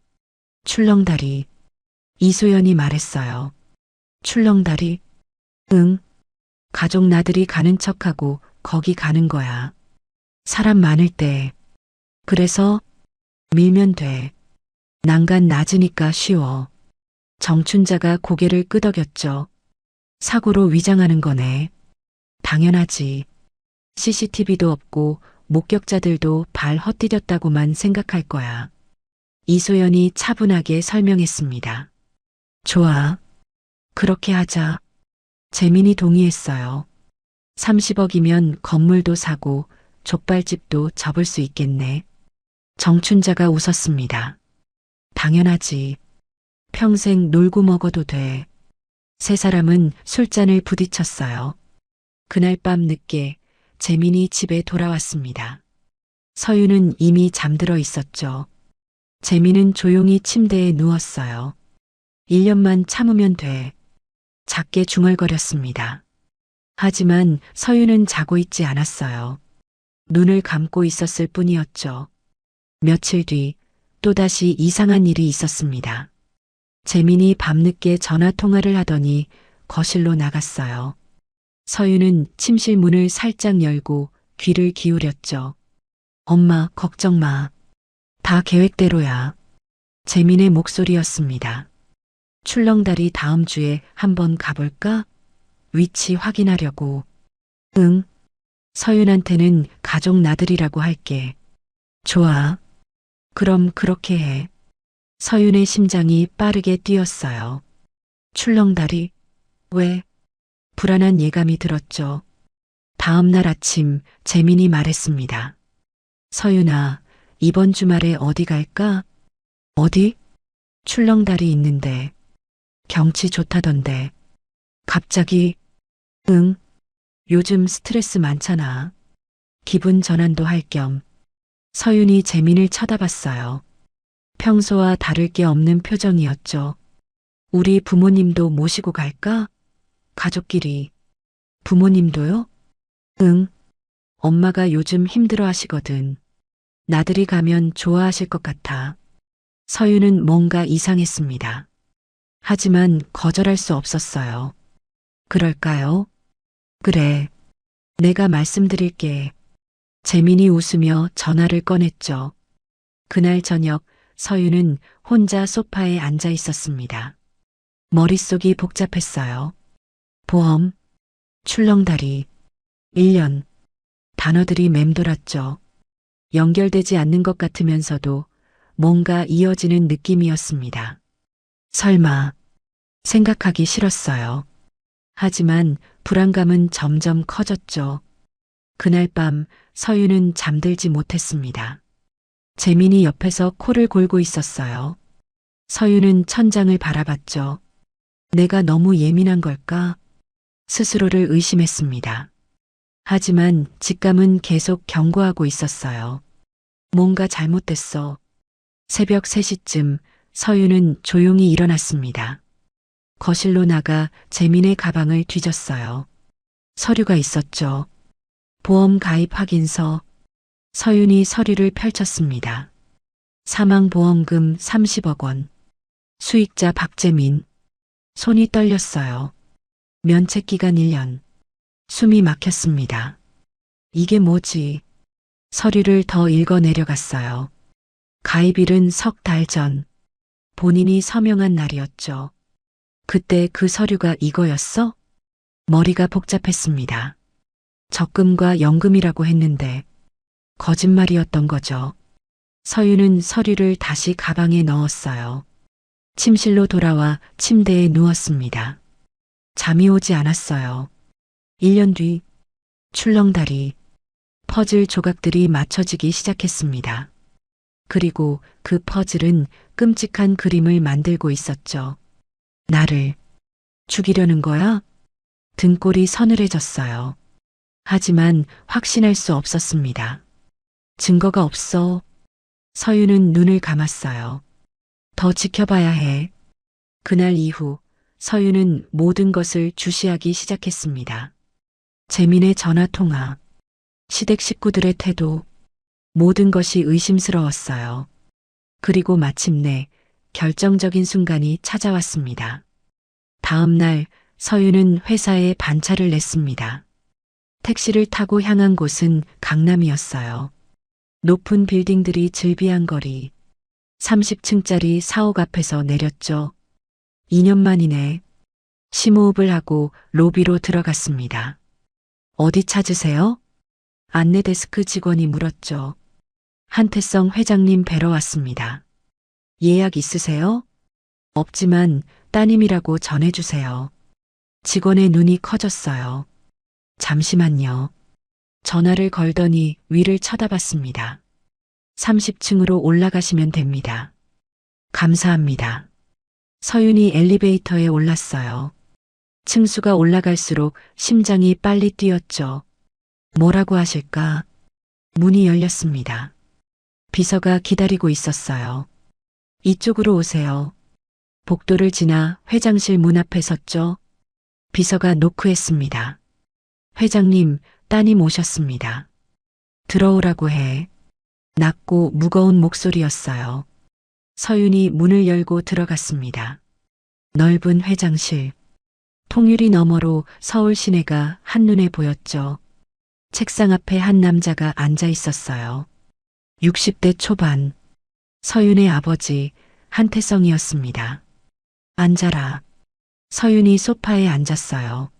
출렁다리. 이소연이 말했어요. 출렁다리? 응. 가족 나들이 가는 척하고 거기 가는 거야. 사람 많을 때. 그래서 밀면 돼. 난간 낮으니까 쉬워. 정춘자가 고개를 끄덕였죠. 사고로 위장하는 거네. 당연하지. CCTV도 없고 목격자들도 발 헛디뎠다고만 생각할 거야. 이소연이 차분하게 설명했습니다. 좋아. 그렇게 하자. 재민이 동의했어요. 30억이면 건물도 사고 족발집도 접을 수 있겠네. 정춘자가 웃었습니다. 당연하지. 평생 놀고 먹어도 돼. 세 사람은 술잔을 부딪혔어요. 그날 밤 늦게 재민이 집에 돌아왔습니다. 서유는 이미 잠들어 있었죠. 재민은 조용히 침대에 누웠어요. 1년만 참으면 돼. 작게 중얼거렸습니다. 하지만 서유는 자고 있지 않았어요. 눈을 감고 있었을 뿐이었죠. 며칠 뒤 또다시 이상한 일이 있었습니다. 재민이 밤늦게 전화 통화를 하더니 거실로 나갔어요. 서유는 침실 문을 살짝 열고 귀를 기울였죠. 엄마, 걱정 마. 다 계획대로야. 재민의 목소리였습니다. 출렁다리 다음 주에 한번 가볼까? 위치 확인하려고. 응. 서윤한테는 가족 나들이라고 할게. 좋아. 그럼 그렇게 해. 서윤의 심장이 빠르게 뛰었어요. 출렁다리? 왜? 불안한 예감이 들었죠. 다음 날 아침 재민이 말했습니다. 서윤아, 이번 주말에 어디 갈까? 어디? 출렁다리 있는데. 경치 좋다던데. 갑자기? 응. 요즘 스트레스 많잖아. 기분 전환도 할 겸. 서윤이 재민을 쳐다봤어요. 평소와 다를 게 없는 표정이었죠. 우리 부모님도 모시고 갈까? 가족끼리. 부모님도요? 응. 엄마가 요즘 힘들어 하시거든. 나들이 가면 좋아하실 것 같아. 서윤은 뭔가 이상했습니다. 하지만 거절할 수 없었어요. 그럴까요? 그래. 내가 말씀드릴게. 재민이 웃으며 전화를 꺼냈죠. 그날 저녁 서윤은 혼자 소파에 앉아 있었습니다. 머릿속이 복잡했어요. 보험, 출렁다리, 1년. 단어들이 맴돌았죠. 연결되지 않는 것 같으면서도 뭔가 이어지는 느낌이었습니다. 설마 생각하기 싫었어요. 하지만 불안감은 점점 커졌죠. 그날 밤 서유는 잠들지 못했습니다. 재민이 옆에서 코를 골고 있었어요. 서유는 천장을 바라봤죠. 내가 너무 예민한 걸까? 스스로를 의심했습니다. 하지만 직감은 계속 경고하고 있었어요. 뭔가 잘못됐어. 새벽 3시쯤 서유는 조용히 일어났습니다. 거실로 나가 재민의 가방을 뒤졌어요. 서류가 있었죠. 보험 가입 확인서. 서윤이 서류를 펼쳤습니다. 사망보험금 30억 원. 수익자 박재민. 손이 떨렸어요. 면책기간 1년. 숨이 막혔습니다. 이게 뭐지? 서류를 더 읽어 내려갔어요. 가입일은 3달 전. 본인이 서명한 날이었죠. 그때 그 서류가 이거였어? 머리가 복잡했습니다. 적금과 연금이라고 했는데 거짓말이었던 거죠. 서유는 서류를 다시 가방에 넣었어요. 침실로 돌아와 침대에 누웠습니다. 잠이 오지 않았어요. 1년 뒤 출렁다리 퍼즐 조각들이 맞춰지기 시작했습니다. 그리고 그 퍼즐은 끔찍한 그림을 만들고 있었죠. 나를 죽이려는 거야? 등골이 서늘해졌어요. 하지만 확신할 수 없었습니다. 증거가 없어. 서유는 눈을 감았어요. 더 지켜봐야 해. 그날 이후 서유는 모든 것을 주시하기 시작했습니다. 재민의 전화통화, 시댁 식구들의 태도, 모든 것이 의심스러웠어요. 그리고 마침내 결정적인 순간이 찾아왔습니다. 다음 날 서유는 회사에 반차를 냈습니다. 택시를 타고 향한 곳은 강남이었어요. 높은 빌딩들이 즐비한 거리, 30층짜리 사옥 앞에서 내렸죠. 2년 만이네. 심호흡을 하고 로비로 들어갔습니다. 어디 찾으세요? 안내 데스크 직원이 물었죠. 한태성 회장님 뵈러 왔습니다. 예약 있으세요? 없지만 따님이라고 전해주세요. 직원의 눈이 커졌어요. 잠시만요. 전화를 걸더니 위를 쳐다봤습니다. 30층으로 올라가시면 됩니다. 감사합니다. 서윤이 엘리베이터에 올랐어요. 층수가 올라갈수록 심장이 빨리 뛰었죠. 뭐라고 하실까? 문이 열렸습니다. 비서가 기다리고 있었어요. 이쪽으로 오세요. 복도를 지나 회장실 문 앞에 섰죠. 비서가 노크했습니다. 회장님, 따님 오셨습니다. 들어오라고 해. 낮고 무거운 목소리였어요. 서윤이 문을 열고 들어갔습니다. 넓은 회장실. 통유리 너머로 서울 시내가 한눈에 보였죠. 책상 앞에 한 남자가 앉아 있었어요. 60대 초반. 서윤의 아버지 한태성이었습니다. 앉아라. 서윤이 소파에 앉았어요.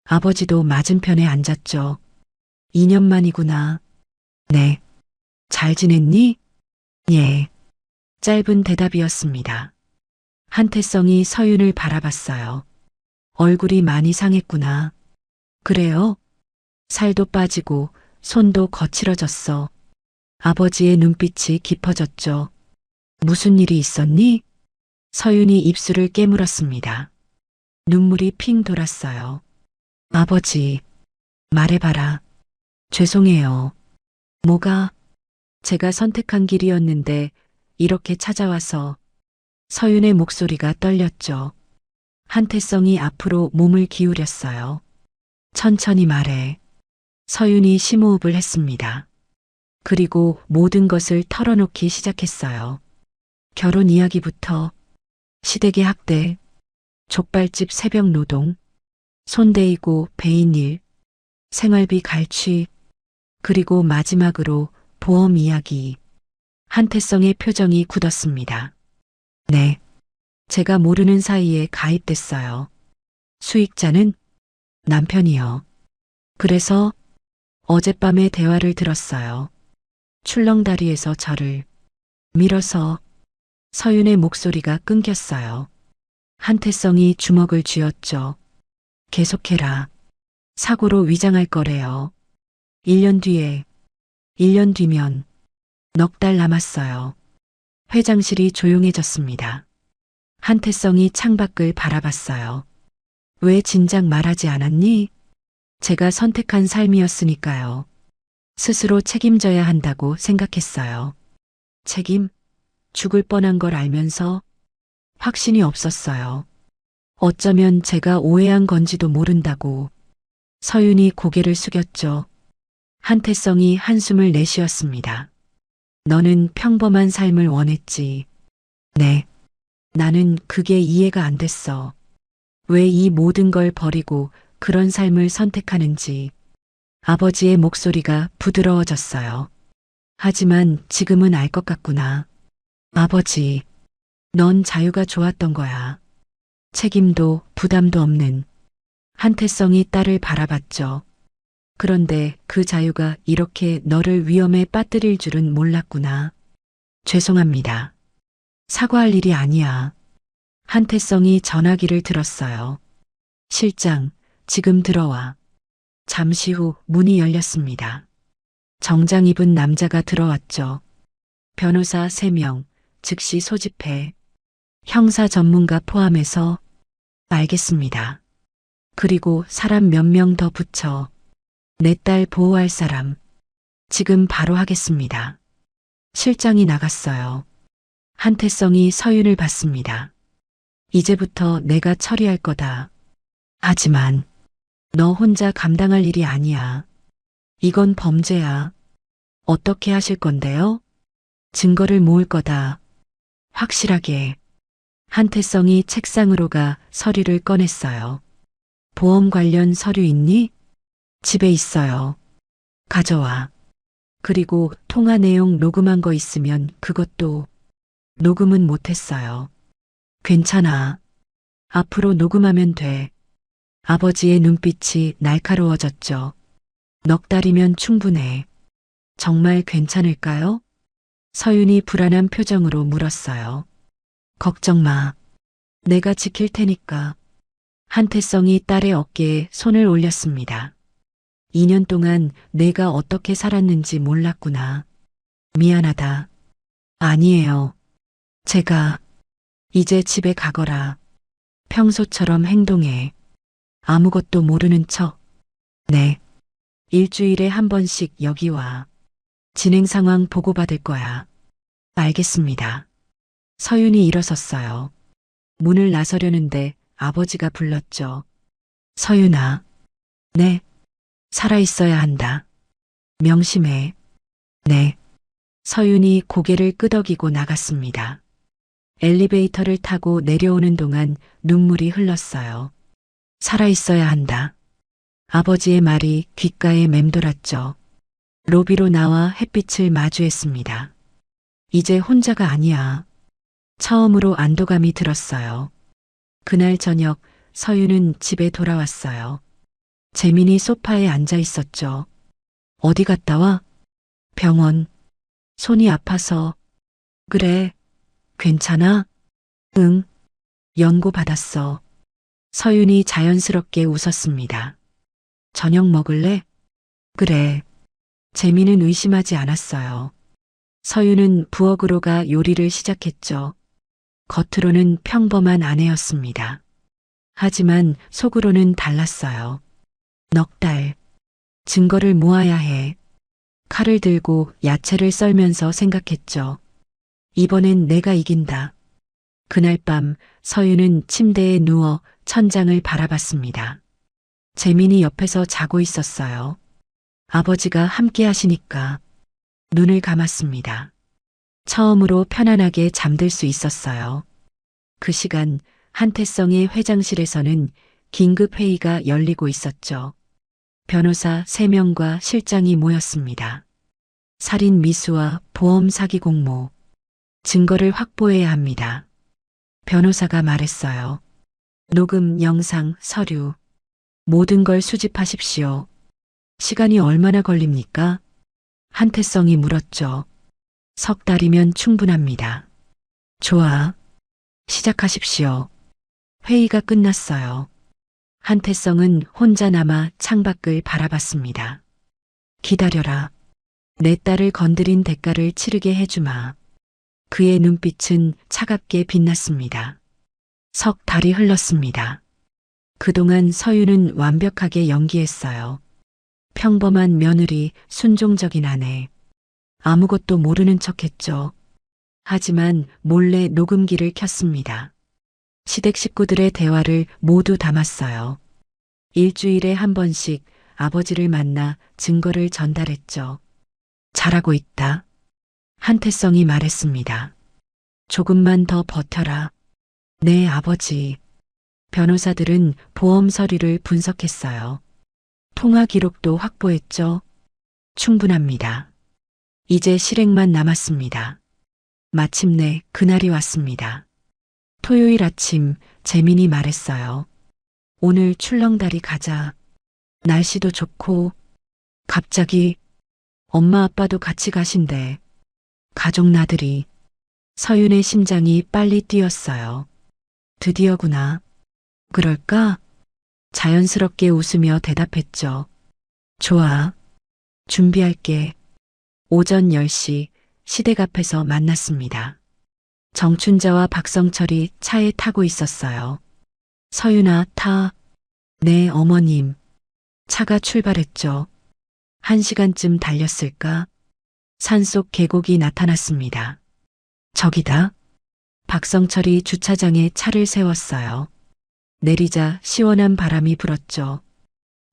아버지도 맞은편에 앉았죠. 2년 만이구나. 네. 잘 지냈니? 예. 짧은 대답이었습니다. 한태성이 서윤을 바라봤어요. 얼굴이 많이 상했구나. 그래요? 살도 빠지고 손도 거칠어졌어. 아버지의 눈빛이 깊어졌죠. 무슨 일이 있었니? 서윤이 입술을 깨물었습니다. 눈물이 핑 돌았어요. 아버지, 말해봐라. 죄송해요. 뭐가? 제가 선택한 길이었는데 이렇게 찾아와서. 서윤의 목소리가 떨렸죠. 한태성이 앞으로 몸을 기울였어요. 천천히 말해. 서윤이 심호흡을 했습니다. 그리고 모든 것을 털어놓기 시작했어요. 결혼 이야기부터 시댁의 학대, 족발집 새벽 노동, 손대이고 배인 일, 생활비 갈취, 그리고 마지막으로 보험 이야기. 한태성의 표정이 굳었습니다. 네. 제가 모르는 사이에 가입됐어요. 수익자는 남편이요. 그래서 어젯밤에 대화를 들었어요. 출렁다리에서 저를 밀어서 서윤의 목소리가 끊겼어요. 한태성이 주먹을 쥐었죠. 계속해라. 사고로 위장할 거래요. 1년 뒤에, 1년 뒤면 넉 달 남았어요. 회장실이 조용해졌습니다. 한태성이 창밖을 바라봤어요. 왜 진작 말하지 않았니? 제가 선택한 삶이었으니까요. 스스로 책임져야 한다고 생각했어요. 책임? 죽을 뻔한 걸 알면서 확신이 없었어요. 어쩌면 제가 오해한 건지도 모른다고. 서윤이 고개를 숙였죠. 한태성이 한숨을 내쉬었습니다. 너는 평범한 삶을 원했지. 네. 나는 그게 이해가 안 됐어. 왜 이 모든 걸 버리고 그런 삶을 선택하는지. 아버지의 목소리가 부드러워졌어요. 하지만 지금은 알 것 같구나. 아버지, 넌 자유가 좋았던 거야. 책임도 부담도 없는. 한태성이 딸을 바라봤죠. 그런데 그 자유가 이렇게 너를 위험에 빠뜨릴 줄은 몰랐구나. 죄송합니다. 사과할 일이 아니야. 한태성이 전화기를 들었어요. 실장, 지금 들어와. 잠시 후 문이 열렸습니다. 정장 입은 남자가 들어왔죠. 변호사 3명, 즉시 소집해. 형사 전문가 포함해서. 알겠습니다. 그리고 사람 몇 명 더 붙여. 내 딸 보호할 사람. 지금 바로 하겠습니다. 실장이 나갔어요. 한태성이 서윤을 봤습니다. 이제부터 내가 처리할 거다. 하지만 너 혼자 감당할 일이 아니야. 이건 범죄야. 어떻게 하실 건데요? 증거를 모을 거다. 확실하게. 한태성이 책상으로 가 서류를 꺼냈어요. 보험 관련 서류 있니? 집에 있어요. 가져와. 그리고 통화 내용 녹음한 거 있으면 그것도. 녹음은 못했어요. 괜찮아. 앞으로 녹음하면 돼. 아버지의 눈빛이 날카로워졌죠. 넉 달이면 충분해. 정말 괜찮을까요? 서윤이 불안한 표정으로 물었어요. 걱정 마. 내가 지킬 테니까. 한태성이 딸의 어깨에 손을 올렸습니다. 2년 동안 내가 어떻게 살았는지 몰랐구나. 미안하다. 아니에요. 제가 이제 집에 가거라. 평소처럼 행동해. 아무것도 모르는 척. 네. 일주일에 한 번씩 여기 와. 진행 상황 보고받을 거야. 알겠습니다. 서윤이 일어섰어요. 문을 나서려는데 아버지가 불렀죠. 서윤아. 네. 살아있어야 한다. 명심해. 네. 서윤이 고개를 끄덕이고 나갔습니다. 엘리베이터를 타고 내려오는 동안 눈물이 흘렀어요. 살아있어야 한다. 아버지의 말이 귓가에 맴돌았죠. 로비로 나와 햇빛을 마주했습니다. 이제 혼자가 아니야. 처음으로 안도감이 들었어요. 그날 저녁 서윤은 집에 돌아왔어요. 재민이 소파에 앉아 있었죠. 어디 갔다 와? 병원. 손이 아파서. 그래. 괜찮아? 응. 연고 받았어. 서윤이 자연스럽게 웃었습니다. 저녁 먹을래? 그래. 재민은 의심하지 않았어요. 서윤은 부엌으로 가 요리를 시작했죠. 겉으로는 평범한 아내였습니다. 하지만 속으로는 달랐어요. 넉 달. 증거를 모아야 해. 칼을 들고 야채를 썰면서 생각했죠. 이번엔 내가 이긴다. 그날 밤 서윤은 침대에 누워 천장을 바라봤습니다. 재민이 옆에서 자고 있었어요. 아버지가 함께 하시니까 눈을 감았습니다. 처음으로 편안하게 잠들 수 있었어요. 그 시간 한태성의 회장실에서는 긴급 회의가 열리고 있었죠. 변호사 3명과 실장이 모였습니다. 살인 미수와 보험 사기 공모. 증거를 확보해야 합니다. 변호사가 말했어요. 녹음, 영상, 서류. 모든 걸 수집하십시오. 시간이 얼마나 걸립니까? 한태성이 물었죠. 석 달이면 충분합니다. 좋아. 시작하십시오. 회의가 끝났어요. 한태성은 혼자 남아 창밖을 바라봤습니다. 기다려라. 내 딸을 건드린 대가를 치르게 해주마. 그의 눈빛은 차갑게 빛났습니다. 석 달이 흘렀습니다. 그동안 서유는 완벽하게 연기했어요. 평범한 며느리, 순종적인 아내. 아무것도 모르는 척했죠. 하지만 몰래 녹음기를 켰습니다. 시댁 식구들의 대화를 모두 담았어요. 일주일에 한 번씩 아버지를 만나 증거를 전달했죠. 잘하고 있다. 한태성이 말했습니다. 조금만 더 버텨라. 네, 아버지. 변호사들은 보험 서류를 분석했어요. 통화 기록도 확보했죠. 충분합니다. 이제 실행만 남았습니다. 마침내 그날이 왔습니다. 토요일 아침 재민이 말했어요. 오늘 출렁다리 가자. 날씨도 좋고. 갑자기 엄마 아빠도 같이 가신대. 가족 나들이. 서윤의 심장이 빨리 뛰었어요. 드디어구나. 그럴까? 자연스럽게 웃으며 대답했죠. 좋아. 준비할게. 오전 10시 시댁 앞에서 만났습니다. 정춘자와 박성철이 차에 타고 있었어요. 서윤아, 타. 네, 어머님. 차가 출발했죠. 1시간쯤 달렸을까? 산속 계곡이 나타났습니다. 저기다. 박성철이 주차장에 차를 세웠어요. 내리자 시원한 바람이 불었죠.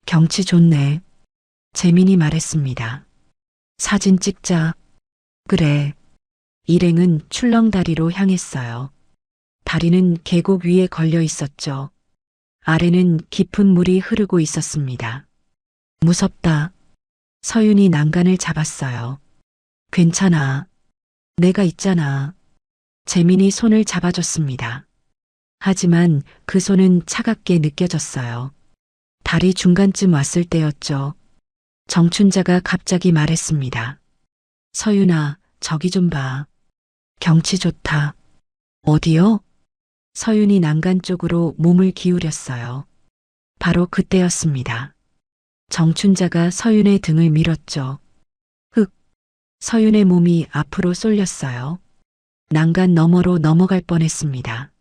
경치 좋네. 재민이 말했습니다. 사진 찍자. 그래. 일행은 출렁다리로 향했어요. 다리는 계곡 위에 걸려 있었죠. 아래는 깊은 물이 흐르고 있었습니다. 무섭다. 서윤이 난간을 잡았어요. 괜찮아. 내가 있잖아. 재민이 손을 잡아줬습니다. 하지만 그 손은 차갑게 느껴졌어요. 다리 중간쯤 왔을 때였죠. 정춘자가 갑자기 말했습니다. 서윤아, 저기 좀 봐. 경치 좋다. 어디요? 서윤이 난간 쪽으로 몸을 기울였어요. 바로 그때였습니다. 정춘자가 서윤의 등을 밀었죠. 흑. 서윤의 몸이 앞으로 쏠렸어요. 난간 너머로 넘어갈 뻔했습니다.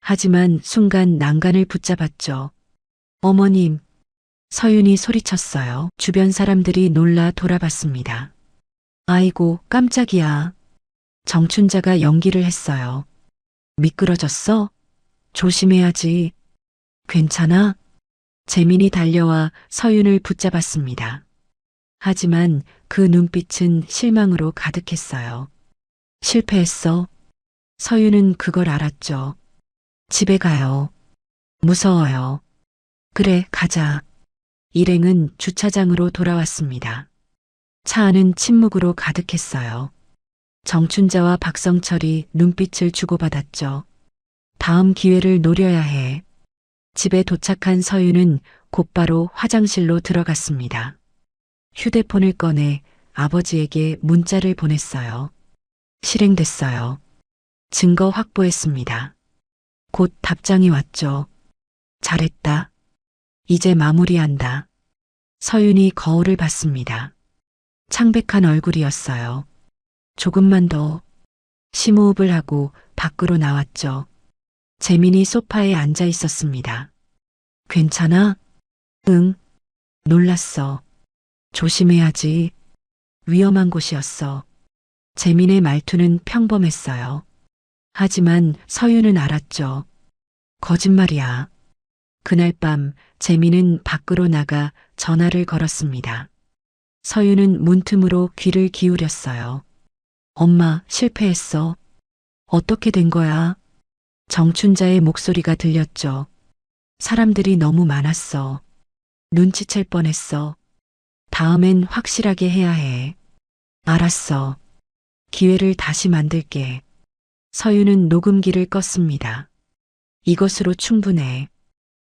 하지만 순간 난간을 붙잡았죠. 어머님. 서윤이 소리쳤어요. 주변 사람들이 놀라 돌아봤습니다. 아이고, 깜짝이야. 정춘자가 연기를 했어요. 미끄러졌어? 조심해야지. 괜찮아? 재민이 달려와 서윤을 붙잡았습니다. 하지만 그 눈빛은 실망으로 가득했어요. 실패했어. 서윤은 그걸 알았죠. 집에 가요. 무서워요. 그래, 가자. 일행은 주차장으로 돌아왔습니다. 차 안은 침묵으로 가득했어요. 정춘자와 박성철이 눈빛을 주고받았죠. 다음 기회를 노려야 해. 집에 도착한 서윤은 곧바로 화장실로 들어갔습니다. 휴대폰을 꺼내 아버지에게 문자를 보냈어요. 실행됐어요. 증거 확보했습니다. 곧 답장이 왔죠. 잘했다. 이제 마무리한다. 서윤이 거울을 봤습니다. 창백한 얼굴이었어요. 조금만 더. 심호흡을 하고 밖으로 나왔죠. 재민이 소파에 앉아 있었습니다. 괜찮아? 응. 놀랐어. 조심해야지. 위험한 곳이었어. 재민의 말투는 평범했어요. 하지만 서윤은 알았죠. 거짓말이야. 그날 밤 재민은 밖으로 나가 전화를 걸었습니다. 서윤은 문틈으로 귀를 기울였어요. 엄마, 실패했어. 어떻게 된 거야? 정춘자의 목소리가 들렸죠. 사람들이 너무 많았어. 눈치챌 뻔했어. 다음엔 확실하게 해야 해. 알았어. 기회를 다시 만들게. 서윤은 녹음기를 껐습니다. 이것으로 충분해.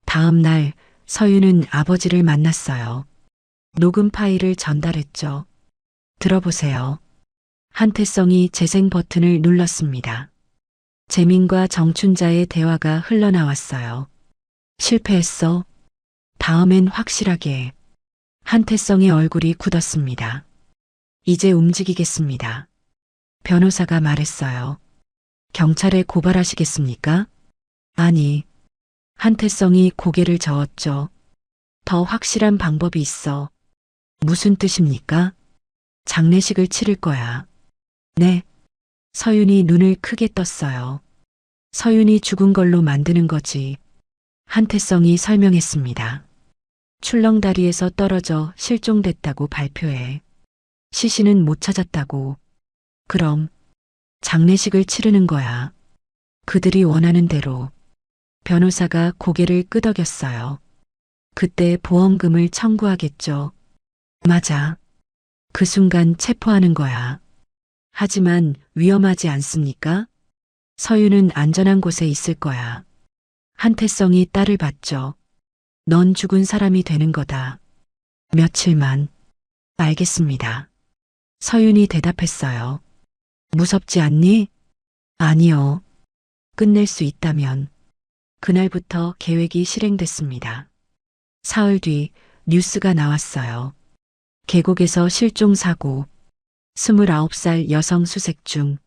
다음 날 서윤은 아버지를 만났어요. 녹음 파일을 전달했죠. 들어보세요. 한태성이 재생 버튼을 눌렀습니다. 재민과 정춘자의 대화가 흘러나왔어요. 실패했어. 다음엔 확실하게. 한태성의 얼굴이 굳었습니다. 이제 움직이겠습니다. 변호사가 말했어요. 경찰에 고발하시겠습니까? 아니. 한태성이 고개를 저었죠. 더 확실한 방법이 있어. 무슨 뜻입니까? 장례식을 치를 거야. 네. 서윤이 눈을 크게 떴어요. 서윤이 죽은 걸로 만드는 거지. 한태성이 설명했습니다. 출렁다리에서 떨어져 실종됐다고 발표해. 시신은 못 찾았다고. 그럼 장례식을 치르는 거야. 그들이 원하는 대로. 변호사가 고개를 끄덕였어요. 그때 보험금을 청구하겠죠. 맞아. 그 순간 체포하는 거야. 하지만 위험하지 않습니까? 서윤은 안전한 곳에 있을 거야. 한태성이 딸을 봤죠. 넌 죽은 사람이 되는 거다. 며칠만. 알겠습니다. 서윤이 대답했어요. 무섭지 않니? 아니요. 끝낼 수 있다면. 그날부터 계획이 실행됐습니다. 사흘 뒤 뉴스가 나왔어요. 계곡에서 실종 사고. 29살 여성 수색 중.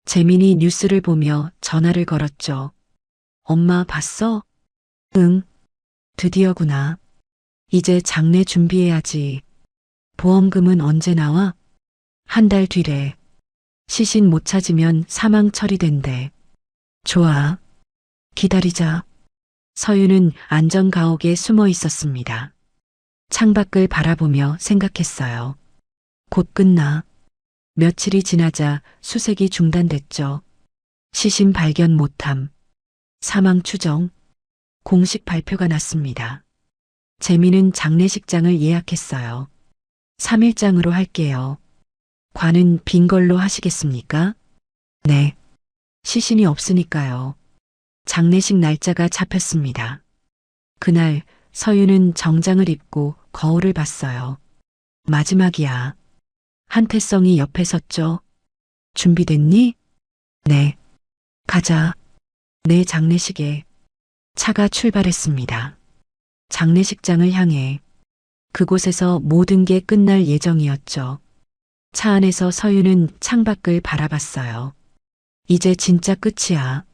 재민이 뉴스를 보며 전화를 걸었죠. 엄마 봤어? 응. 드디어구나. 이제 장례 준비해야지. 보험금은 언제 나와? 한 달 뒤래. 시신 못 찾으면 사망 처리된대. 좋아. 기다리자. 서윤은 안전가옥에 숨어 있었습니다. 창밖을 바라보며 생각했어요. 곧 끝나. 며칠이 지나자 수색이 중단됐죠. 시신 발견 못함. 사망 추정. 공식 발표가 났습니다. 재민은 장례식장을 예약했어요. 3일장으로 할게요. 관은 빈 걸로 하시겠습니까? 네. 시신이 없으니까요. 장례식 날짜가 잡혔습니다. 그날 서윤은 정장을 입고 거울을 봤어요. 마지막이야. 한태성이 옆에 섰죠. 준비됐니? 네. 가자. 내 장례식에. 차가 출발했습니다. 장례식장을 향해. 그곳에서 모든 게 끝날 예정이었죠. 차 안에서 서윤은 창밖을 바라봤어요. 이제 진짜 끝이야.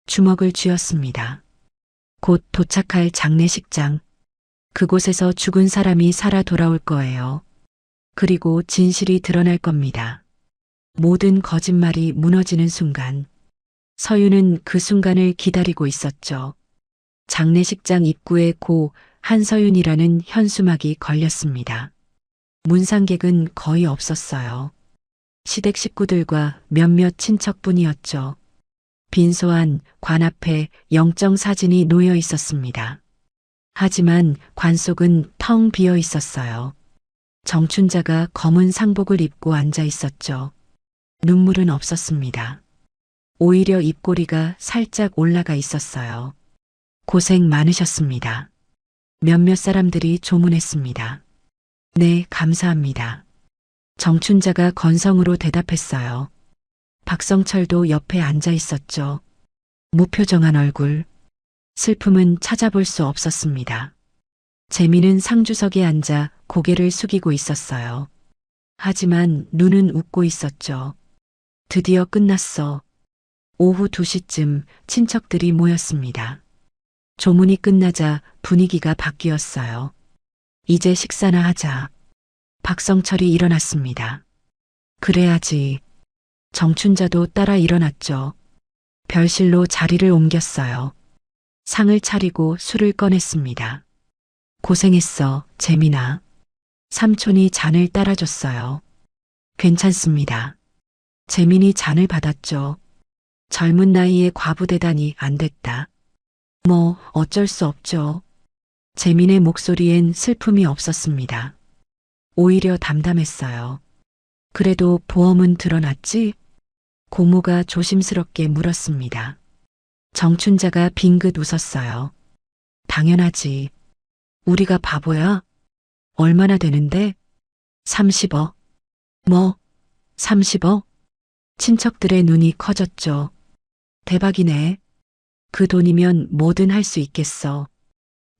주먹을 쥐었습니다. 곧 도착할 장례식장. 그곳에서 죽은 사람이 살아 돌아올 거예요. 그리고 진실이 드러날 겁니다. 모든 거짓말이 무너지는 순간. 서윤은 그 순간을 기다리고 있었죠. 장례식장 입구에 고 한서윤이라는 현수막이 걸렸습니다. 문상객은 거의 없었어요. 시댁 식구들과 몇몇 친척뿐이었죠. 빈소안 관 앞에 영정 사진이 놓여 있었습니다. 하지만 관 속은 텅 비어 있었어요. 정춘자가 검은 상복을 입고 앉아 있었죠. 눈물은 없었습니다. 오히려 입꼬리가 살짝 올라가 있었어요. 고생 많으셨습니다. 몇몇 사람들이 조문했습니다. 네, 감사합니다. 정춘자가 건성으로 대답했어요. 박성철도 옆에 앉아 있었죠. 무표정한 얼굴. 슬픔은 찾아볼 수 없었습니다. 재민은 상주석에 앉아 고개를 숙이고 있었어요. 하지만 눈은 웃고 있었죠. 드디어 끝났어. 오후 2시쯤 친척들이 모였습니다. 조문이 끝나자 분위기가 바뀌었어요. 이제 식사나 하자. 박성철이 일어났습니다. 그래야지. 정춘자도 따라 일어났죠. 별실로 자리를 옮겼어요. 상을 차리고 술을 꺼냈습니다. 고생했어, 재민아. 삼촌이 잔을 따라줬어요. 괜찮습니다. 재민이 잔을 받았죠. 젊은 나이에 과부되다니 안 됐다. 뭐 어쩔 수 없죠. 재민의 목소리엔 슬픔이 없었습니다. 오히려 담담했어요. 그래도 보험은 드러났지? 고모가 조심스럽게 물었습니다. 정춘자가 빙긋 웃었어요. 당연하지. 우리가 바보야? 얼마나 되는데? 30억. 뭐? 30억? 친척들의 눈이 커졌죠. 대박이네. 그 돈이면 뭐든 할 수 있겠어.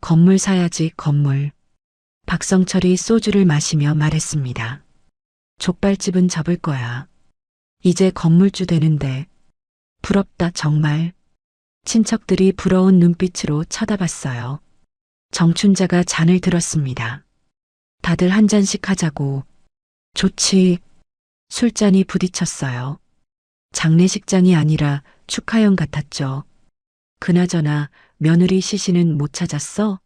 건물 사야지, 건물. 박성철이 소주를 마시며 말했습니다. 족발집은 접을 거야. 이제 건물주 되는데. 부럽다, 정말. 친척들이 부러운 눈빛으로 쳐다봤어요. 정춘자가 잔을 들었습니다. 다들 한 잔씩 하자고. 좋지. 술잔이 부딪혔어요. 장례식장이 아니라 축하형 같았죠. 그나저나 며느리 시신은 못 찾았어?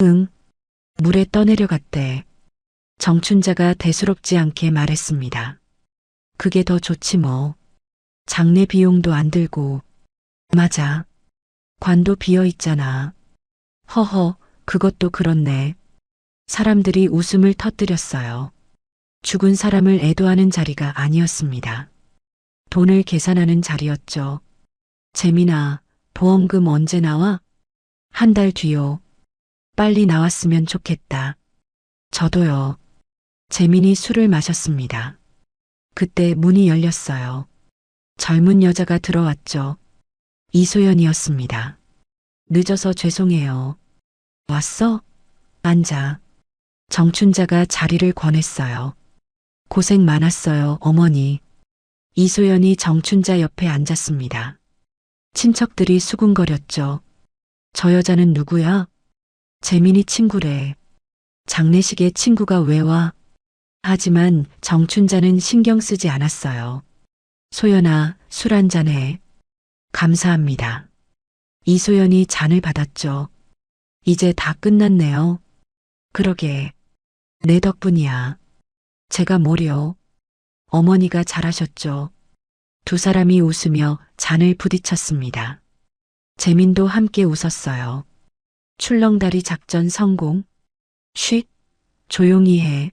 응. 물에 떠내려갔대. 정춘자가 대수롭지 않게 말했습니다. 그게 더 좋지 뭐. 장례 비용도 안 들고. 맞아. 관도 비어 있잖아. 허허, 그것도 그렇네. 사람들이 웃음을 터뜨렸어요. 죽은 사람을 애도하는 자리가 아니었습니다. 돈을 계산하는 자리였죠. 재민아, 보험금 언제 나와? 한 달 뒤요. 빨리 나왔으면 좋겠다. 저도요. 재민이 술을 마셨습니다. 그때 문이 열렸어요. 젊은 여자가 들어왔죠. 이소연이었습니다. 늦어서 죄송해요. 왔어? 앉아. 정춘자가 자리를 권했어요. 고생 많았어요, 어머니. 이소연이 정춘자 옆에 앉았습니다. 친척들이 수군거렸죠. 저 여자는 누구야? 재민이 친구래. 장례식에 친구가 왜 와? 하지만 정춘자는 신경 쓰지 않았어요. 소연아, 술 한잔해. 감사합니다. 이소연이 잔을 받았죠. 이제 다 끝났네요. 그러게. 내 덕분이야. 제가 뭐려. 어머니가 잘하셨죠. 두 사람이 웃으며 잔을 부딪혔습니다. 재민도 함께 웃었어요. 출렁다리 작전 성공. 쉿. 조용히 해.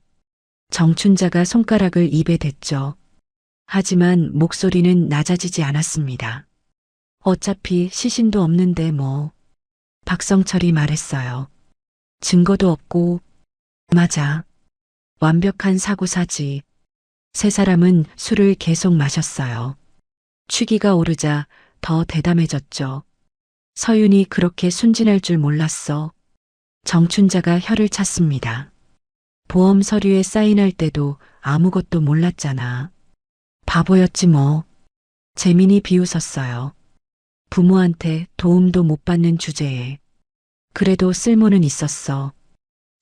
정춘자가 손가락을 입에 댔죠. 하지만 목소리는 낮아지지 않았습니다. 어차피 시신도 없는데 뭐. 박성철이 말했어요. 증거도 없고. 맞아. 완벽한 사고사지. 세 사람은 술을 계속 마셨어요. 취기가 오르자 더 대담해졌죠. 서윤이 그렇게 순진할 줄 몰랐어. 정춘자가 혀를 찼습니다. 보험 서류에 사인할 때도 아무것도 몰랐잖아. 바보였지 뭐. 재민이 비웃었어요. 부모한테 도움도 못 받는 주제에. 그래도 쓸모는 있었어.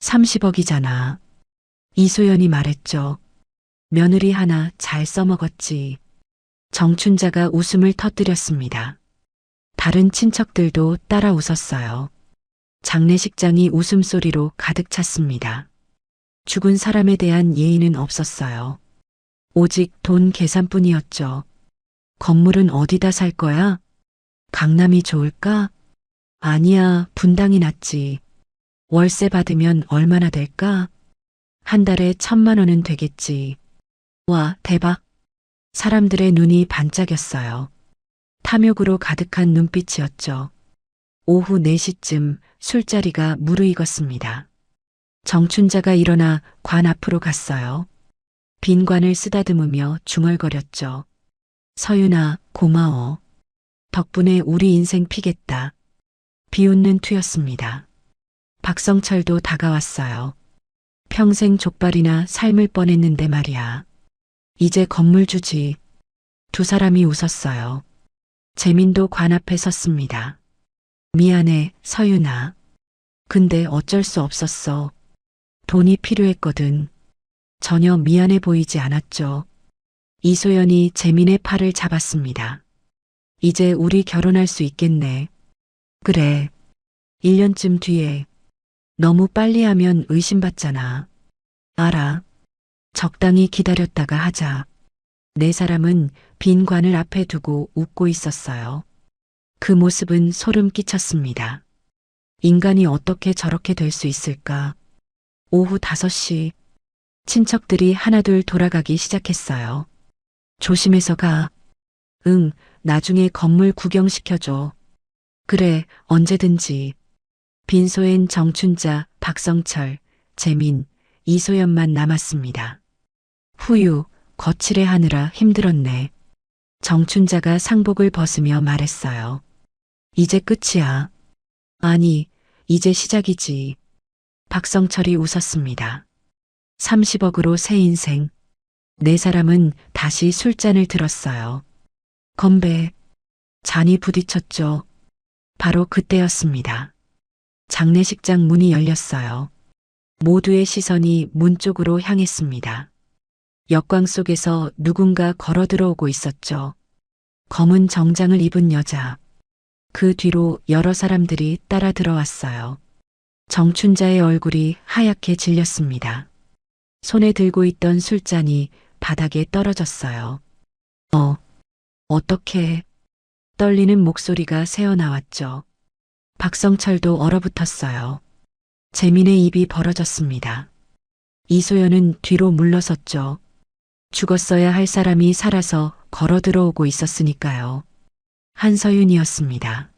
30억이잖아. 이소연이 말했죠. 며느리 하나 잘 써먹었지. 정춘자가 웃음을 터뜨렸습니다. 다른 친척들도 따라 웃었어요. 장례식장이 웃음소리로 가득 찼습니다. 죽은 사람에 대한 예의는 없었어요. 오직 돈 계산뿐이었죠. 건물은 어디다 살 거야? 강남이 좋을까? 아니야, 분당이 낫지. 월세 받으면 얼마나 될까? 한 달에 1,000만 원은 되겠지. 와, 대박. 사람들의 눈이 반짝였어요. 탐욕으로 가득한 눈빛이었죠. 오후 4시쯤 술자리가 무르익었습니다. 정춘자가 일어나 관 앞으로 갔어요. 빈 관을 쓰다듬으며 중얼거렸죠. 서윤아, 고마워. 덕분에 우리 인생 피겠다. 비웃는 투였습니다. 박성철도 다가왔어요. 평생 족발이나 삶을 뻔했는데 말이야. 이제 건물 주지. 두 사람이 웃었어요. 재민도 관 앞에 섰습니다. 미안해, 서윤아. 근데 어쩔 수 없었어. 돈이 필요했거든. 전혀 미안해 보이지 않았죠. 이소연이 재민의 팔을 잡았습니다. 이제 우리 결혼할 수 있겠네. 그래. 1년쯤 뒤에. 너무 빨리 하면 의심받잖아. 알아. 적당히 기다렸다가 하자. 네 사람은 빈 관을 앞에 두고 웃고 있었어요. 그 모습은 소름 끼쳤습니다. 인간이 어떻게 저렇게 될 수 있을까? 오후 5시. 친척들이 하나둘 돌아가기 시작했어요. 조심해서 가. 응, 나중에 건물 구경시켜줘. 그래, 언제든지. 빈소엔 정춘자, 박성철, 재민, 이소연만 남았습니다. 후유, 거칠해하느라 힘들었네. 정춘자가 상복을 벗으며 말했어요. 이제 끝이야. 아니, 이제 시작이지. 박성철이 웃었습니다. 30억으로 새 인생. 네 사람은 다시 술잔을 들었어요. 건배. 잔이 부딪혔죠. 바로 그때였습니다. 장례식장 문이 열렸어요. 모두의 시선이 문 쪽으로 향했습니다. 역광 속에서 누군가 걸어 들어오고 있었죠. 검은 정장을 입은 여자. 그 뒤로 여러 사람들이 따라 들어왔어요. 정춘자의 얼굴이 하얗게 질렸습니다. 손에 들고 있던 술잔이 바닥에 떨어졌어요. 어떻게? 떨리는 목소리가 새어나왔죠. 박성철도 얼어붙었어요. 재민의 입이 벌어졌습니다. 이소연은 뒤로 물러섰죠. 죽었어야 할 사람이 살아서 걸어 들어오고 있었으니까요. 한서윤이었습니다.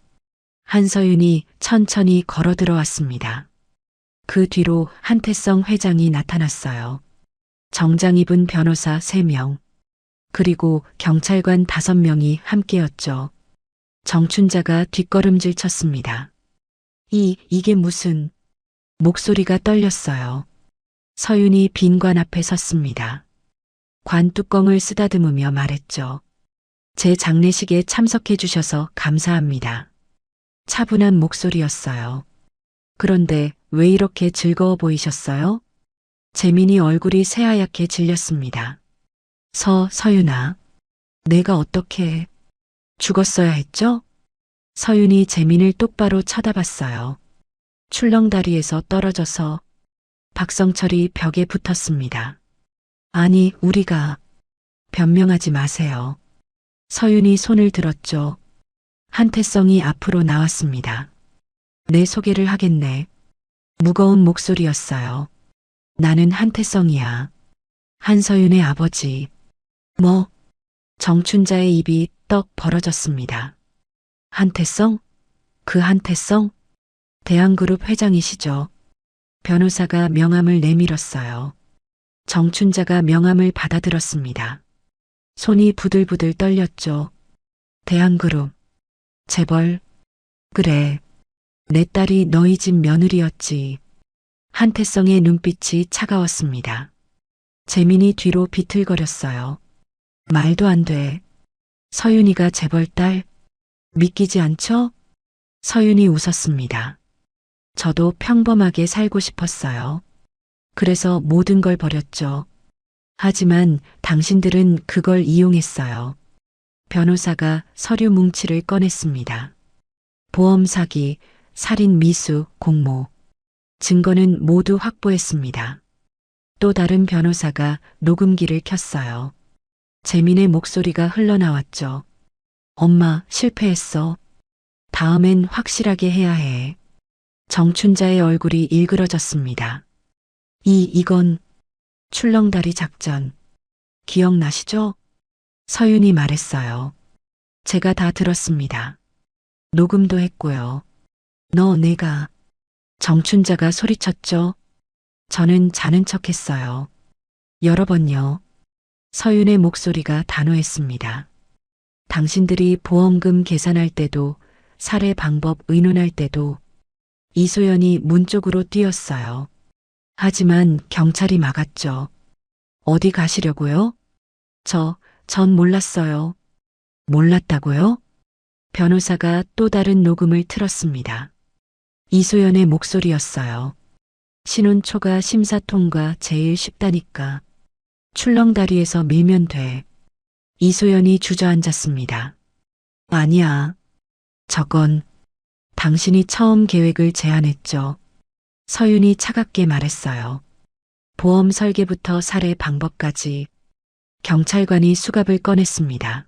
한서윤이 천천히 걸어 들어왔습니다. 그 뒤로 한태성 회장이 나타났어요. 정장 입은 변호사 3명, 그리고 경찰관 5명이 함께였죠. 정춘자가 뒷걸음질 쳤습니다. 이게 무슨... 목소리가 떨렸어요. 서윤이 빈 관 앞에 섰습니다. 관 뚜껑을 쓰다듬으며 말했죠. 제 장례식에 참석해 주셔서 감사합니다. 차분한 목소리였어요. 그런데 왜 이렇게 즐거워 보이셨어요? 재민이 얼굴이 새하얗게 질렸습니다. 서윤아, 내가 어떻게... 죽었어야 했죠? 서윤이 재민을 똑바로 쳐다봤어요. 출렁다리에서 떨어져서 박성철이 벽에 붙었습니다. 아니, 우리가... 변명하지 마세요. 서윤이 손을 들었죠. 한태성이 앞으로 나왔습니다. 내 소개를 하겠네. 무거운 목소리였어요. 나는 한태성이야. 한서윤의 아버지. 뭐? 정춘자의 입이 떡 벌어졌습니다. 한태성? 그 한태성? 대한그룹 회장이시죠. 변호사가 명함을 내밀었어요. 정춘자가 명함을 받아들었습니다. 손이 부들부들 떨렸죠. 대한그룹. 재벌. 그래. 내 딸이 너희 집 며느리였지. 한태성의 눈빛이 차가웠습니다. 재민이 뒤로 비틀거렸어요. 말도 안 돼. 서윤이가 재벌 딸? 믿기지 않죠? 서윤이 웃었습니다. 저도 평범하게 살고 싶었어요. 그래서 모든 걸 버렸죠. 하지만 당신들은 그걸 이용했어요. 변호사가 서류 뭉치를 꺼냈습니다. 보험 사기, 살인 미수, 공모. 증거는 모두 확보했습니다. 또 다른 변호사가 녹음기를 켰어요. 재민의 목소리가 흘러나왔죠. 엄마, 실패했어. 다음엔 확실하게 해야 해. 정춘자의 얼굴이 일그러졌습니다. 이건 출렁다리 작전. 기억나시죠? 서윤이 말했어요. 제가 다 들었습니다. 녹음도 했고요. 내가... 정춘자가 소리쳤죠. 저는 자는 척했어요. 여러 번요. 서윤의 목소리가 단호했습니다. 당신들이 보험금 계산할 때도, 살해 방법 의논할 때도 이소연이 문 쪽으로 뛰었어요. 하지만 경찰이 막았죠. 어디 가시려고요? 전 몰랐어요. 몰랐다고요? 변호사가 또 다른 녹음을 틀었습니다. 이소연의 목소리였어요. 신혼초가 심사통과 제일 쉽다니까. 출렁다리에서 밀면 돼. 이소연이 주저앉았습니다. 아니야. 저건 당신이 처음 계획을 제안했죠. 서윤이 차갑게 말했어요. 보험 설계부터 살해 방법까지. 경찰관이 수갑을 꺼냈습니다.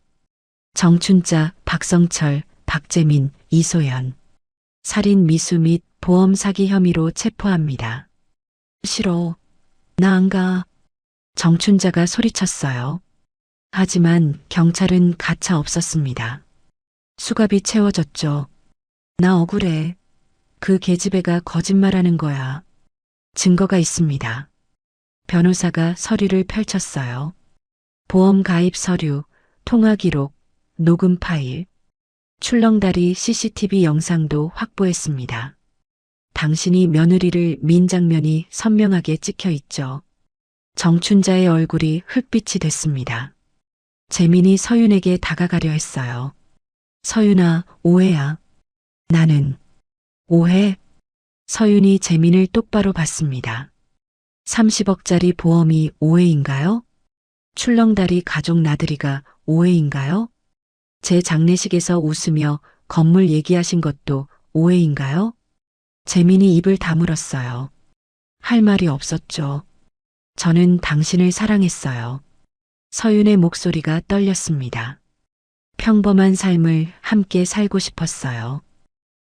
정춘자, 박성철, 박재민, 이소연. 살인 미수 및 보험 사기 혐의로 체포합니다. 싫어. 나 안 가. 정춘자가 소리쳤어요. 하지만 경찰은 가차 없었습니다. 수갑이 채워졌죠. 나 억울해. 그 계집애가 거짓말하는 거야. 증거가 있습니다. 변호사가 서류를 펼쳤어요. 보험 가입 서류, 통화 기록, 녹음 파일, 출렁다리 CCTV 영상도 확보했습니다. 당신이 며느리를 민 장면이 선명하게 찍혀 있죠. 정춘자의 얼굴이 흑빛이 됐습니다. 재민이 서윤에게 다가가려 했어요. 서윤아, 오해야. 나는 오해? 서윤이 재민을 똑바로 봤습니다. 30억짜리 보험이 오해인가요? 출렁다리 가족 나들이가 오해인가요? 제 장례식에서 웃으며 건물 얘기하신 것도 오해인가요? 재민이 입을 다물었어요. 할 말이 없었죠. 저는 당신을 사랑했어요. 서윤의 목소리가 떨렸습니다. 평범한 삶을 함께 살고 싶었어요.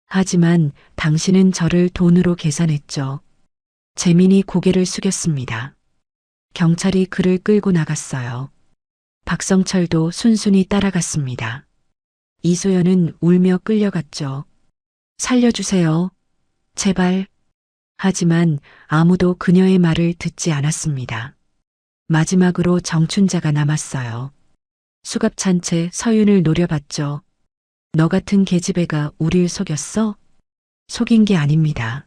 하지만 당신은 저를 돈으로 계산했죠. 재민이 고개를 숙였습니다. 경찰이 그를 끌고 나갔어요. 박성철도 순순히 따라갔습니다. 이소연은 울며 끌려갔죠. 살려주세요. 제발. 하지만 아무도 그녀의 말을 듣지 않았습니다. 마지막으로 정춘자가 남았어요. 수갑찬 채 서윤을 노려봤죠. 너 같은 계집애가 우릴 속였어? 속인 게 아닙니다.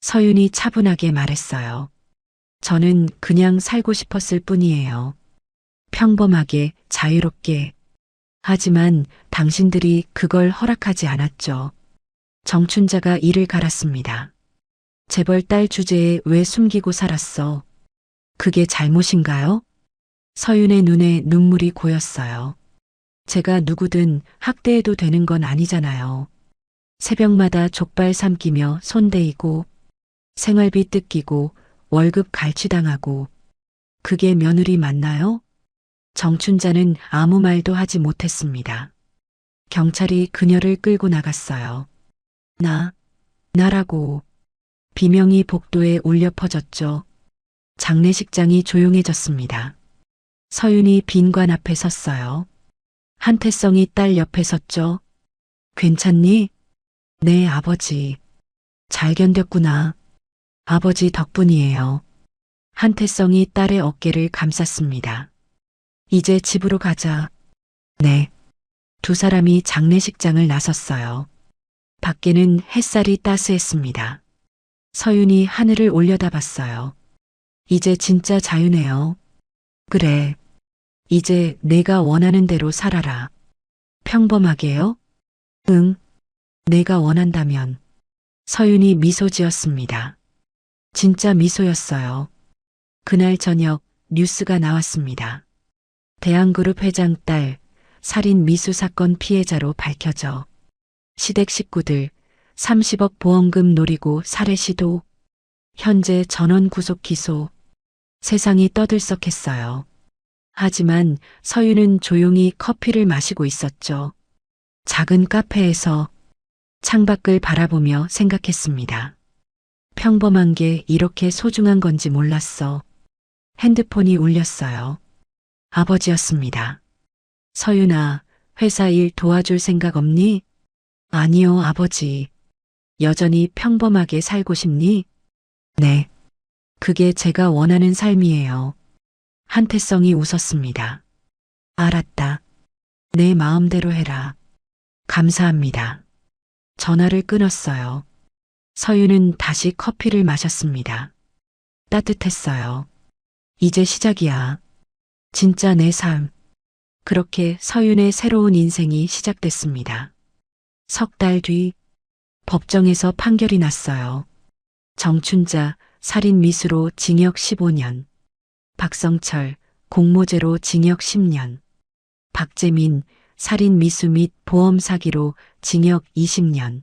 서윤이 차분하게 말했어요. 저는 그냥 살고 싶었을 뿐이에요. 평범하게, 자유롭게. 하지만 당신들이 그걸 허락하지 않았죠. 정춘자가 이를 갈았습니다. 재벌 딸 주제에 왜 숨기고 살았어? 그게 잘못인가요? 서윤의 눈에 눈물이 고였어요. 제가 누구든 학대해도 되는 건 아니잖아요. 새벽마다 족발 삼키며 손대이고, 생활비 뜯기고, 월급 갈취당하고, 그게 며느리 맞나요? 정춘자는 아무 말도 하지 못했습니다. 경찰이 그녀를 끌고 나갔어요. 나라고. 비명이 복도에 울려 퍼졌죠. 장례식장이 조용해졌습니다. 서윤이 빈관 앞에 섰어요. 한태성이 딸 옆에 섰죠. 괜찮니? 네, 아버지. 잘 견뎠구나. 아버지 덕분이에요. 한태성이 딸의 어깨를 감쌌습니다. 이제 집으로 가자. 네. 두 사람이 장례식장을 나섰어요. 밖에는 햇살이 따스했습니다. 서윤이 하늘을 올려다봤어요. 이제 진짜 자유네요. 그래. 이제 내가 원하는 대로 살아라. 평범하게요? 응. 내가 원한다면. 서윤이 미소 지었습니다. 진짜 미소였어요. 그날 저녁 뉴스가 나왔습니다. 대한그룹 회장 딸 살인 미수 사건 피해자로 밝혀져. 시댁 식구들 30억 보험금 노리고 살해 시도. 현재 전원 구속 기소. 세상이 떠들썩했어요. 하지만 서윤은 조용히 커피를 마시고 있었죠. 작은 카페에서 창밖을 바라보며 생각했습니다. 평범한 게 이렇게 소중한 건지 몰랐어. 핸드폰이 울렸어요. 아버지였습니다. 서윤아, 회사 일 도와줄 생각 없니? 아니요, 아버지. 여전히 평범하게 살고 싶니? 네. 그게 제가 원하는 삶이에요. 한태성이 웃었습니다. 알았다. 내 마음대로 해라. 감사합니다. 전화를 끊었어요. 서윤은 다시 커피를 마셨습니다. 따뜻했어요. 이제 시작이야. 진짜 내 삶. 그렇게 서윤의 새로운 인생이 시작됐습니다. 석 달 뒤 법정에서 판결이 났어요. 정춘자 살인 미수로 징역 15년, 박성철 공모죄로 징역 10년, 박재민 살인 미수 및 보험 사기로 징역 20년,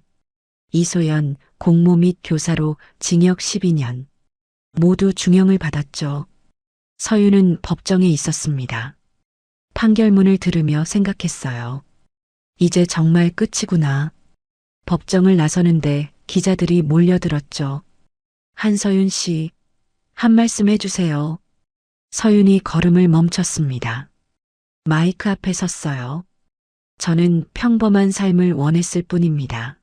이소연 공모 및 교사로 징역 12년. 모두 중형을 받았죠. 서윤은 법정에 있었습니다. 판결문을 들으며 생각했어요. 이제 정말 끝이구나. 법정을 나서는데 기자들이 몰려들었죠. 한서윤 씨, 한 말씀 해주세요. 서윤이 걸음을 멈췄습니다. 마이크 앞에 섰어요. 저는 평범한 삶을 원했을 뿐입니다.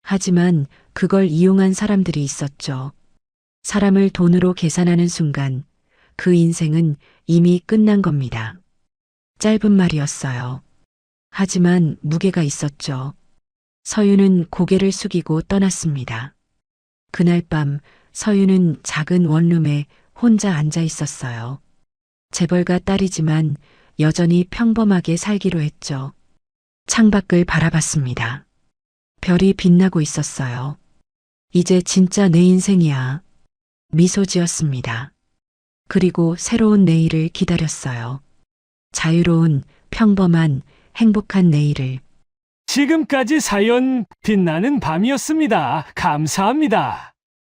하지만 그걸 이용한 사람들이 있었죠. 사람을 돈으로 계산하는 순간 그 인생은 이미 끝난 겁니다. 짧은 말이었어요. 하지만 무게가 있었죠. 서윤은 고개를 숙이고 떠났습니다. 그날 밤 서윤은 작은 원룸에 혼자 앉아 있었어요. 재벌가 딸이지만 여전히 평범하게 살기로 했죠. 창밖을 바라봤습니다. 별이 빛나고 있었어요. 이제 진짜 내 인생이야. 미소 지었습니다. 그리고 새로운 내일을 기다렸어요. 자유로운, 평범한, 행복한 내일을. 지금까지 사연 빛나는 밤이었습니다. 감사합니다.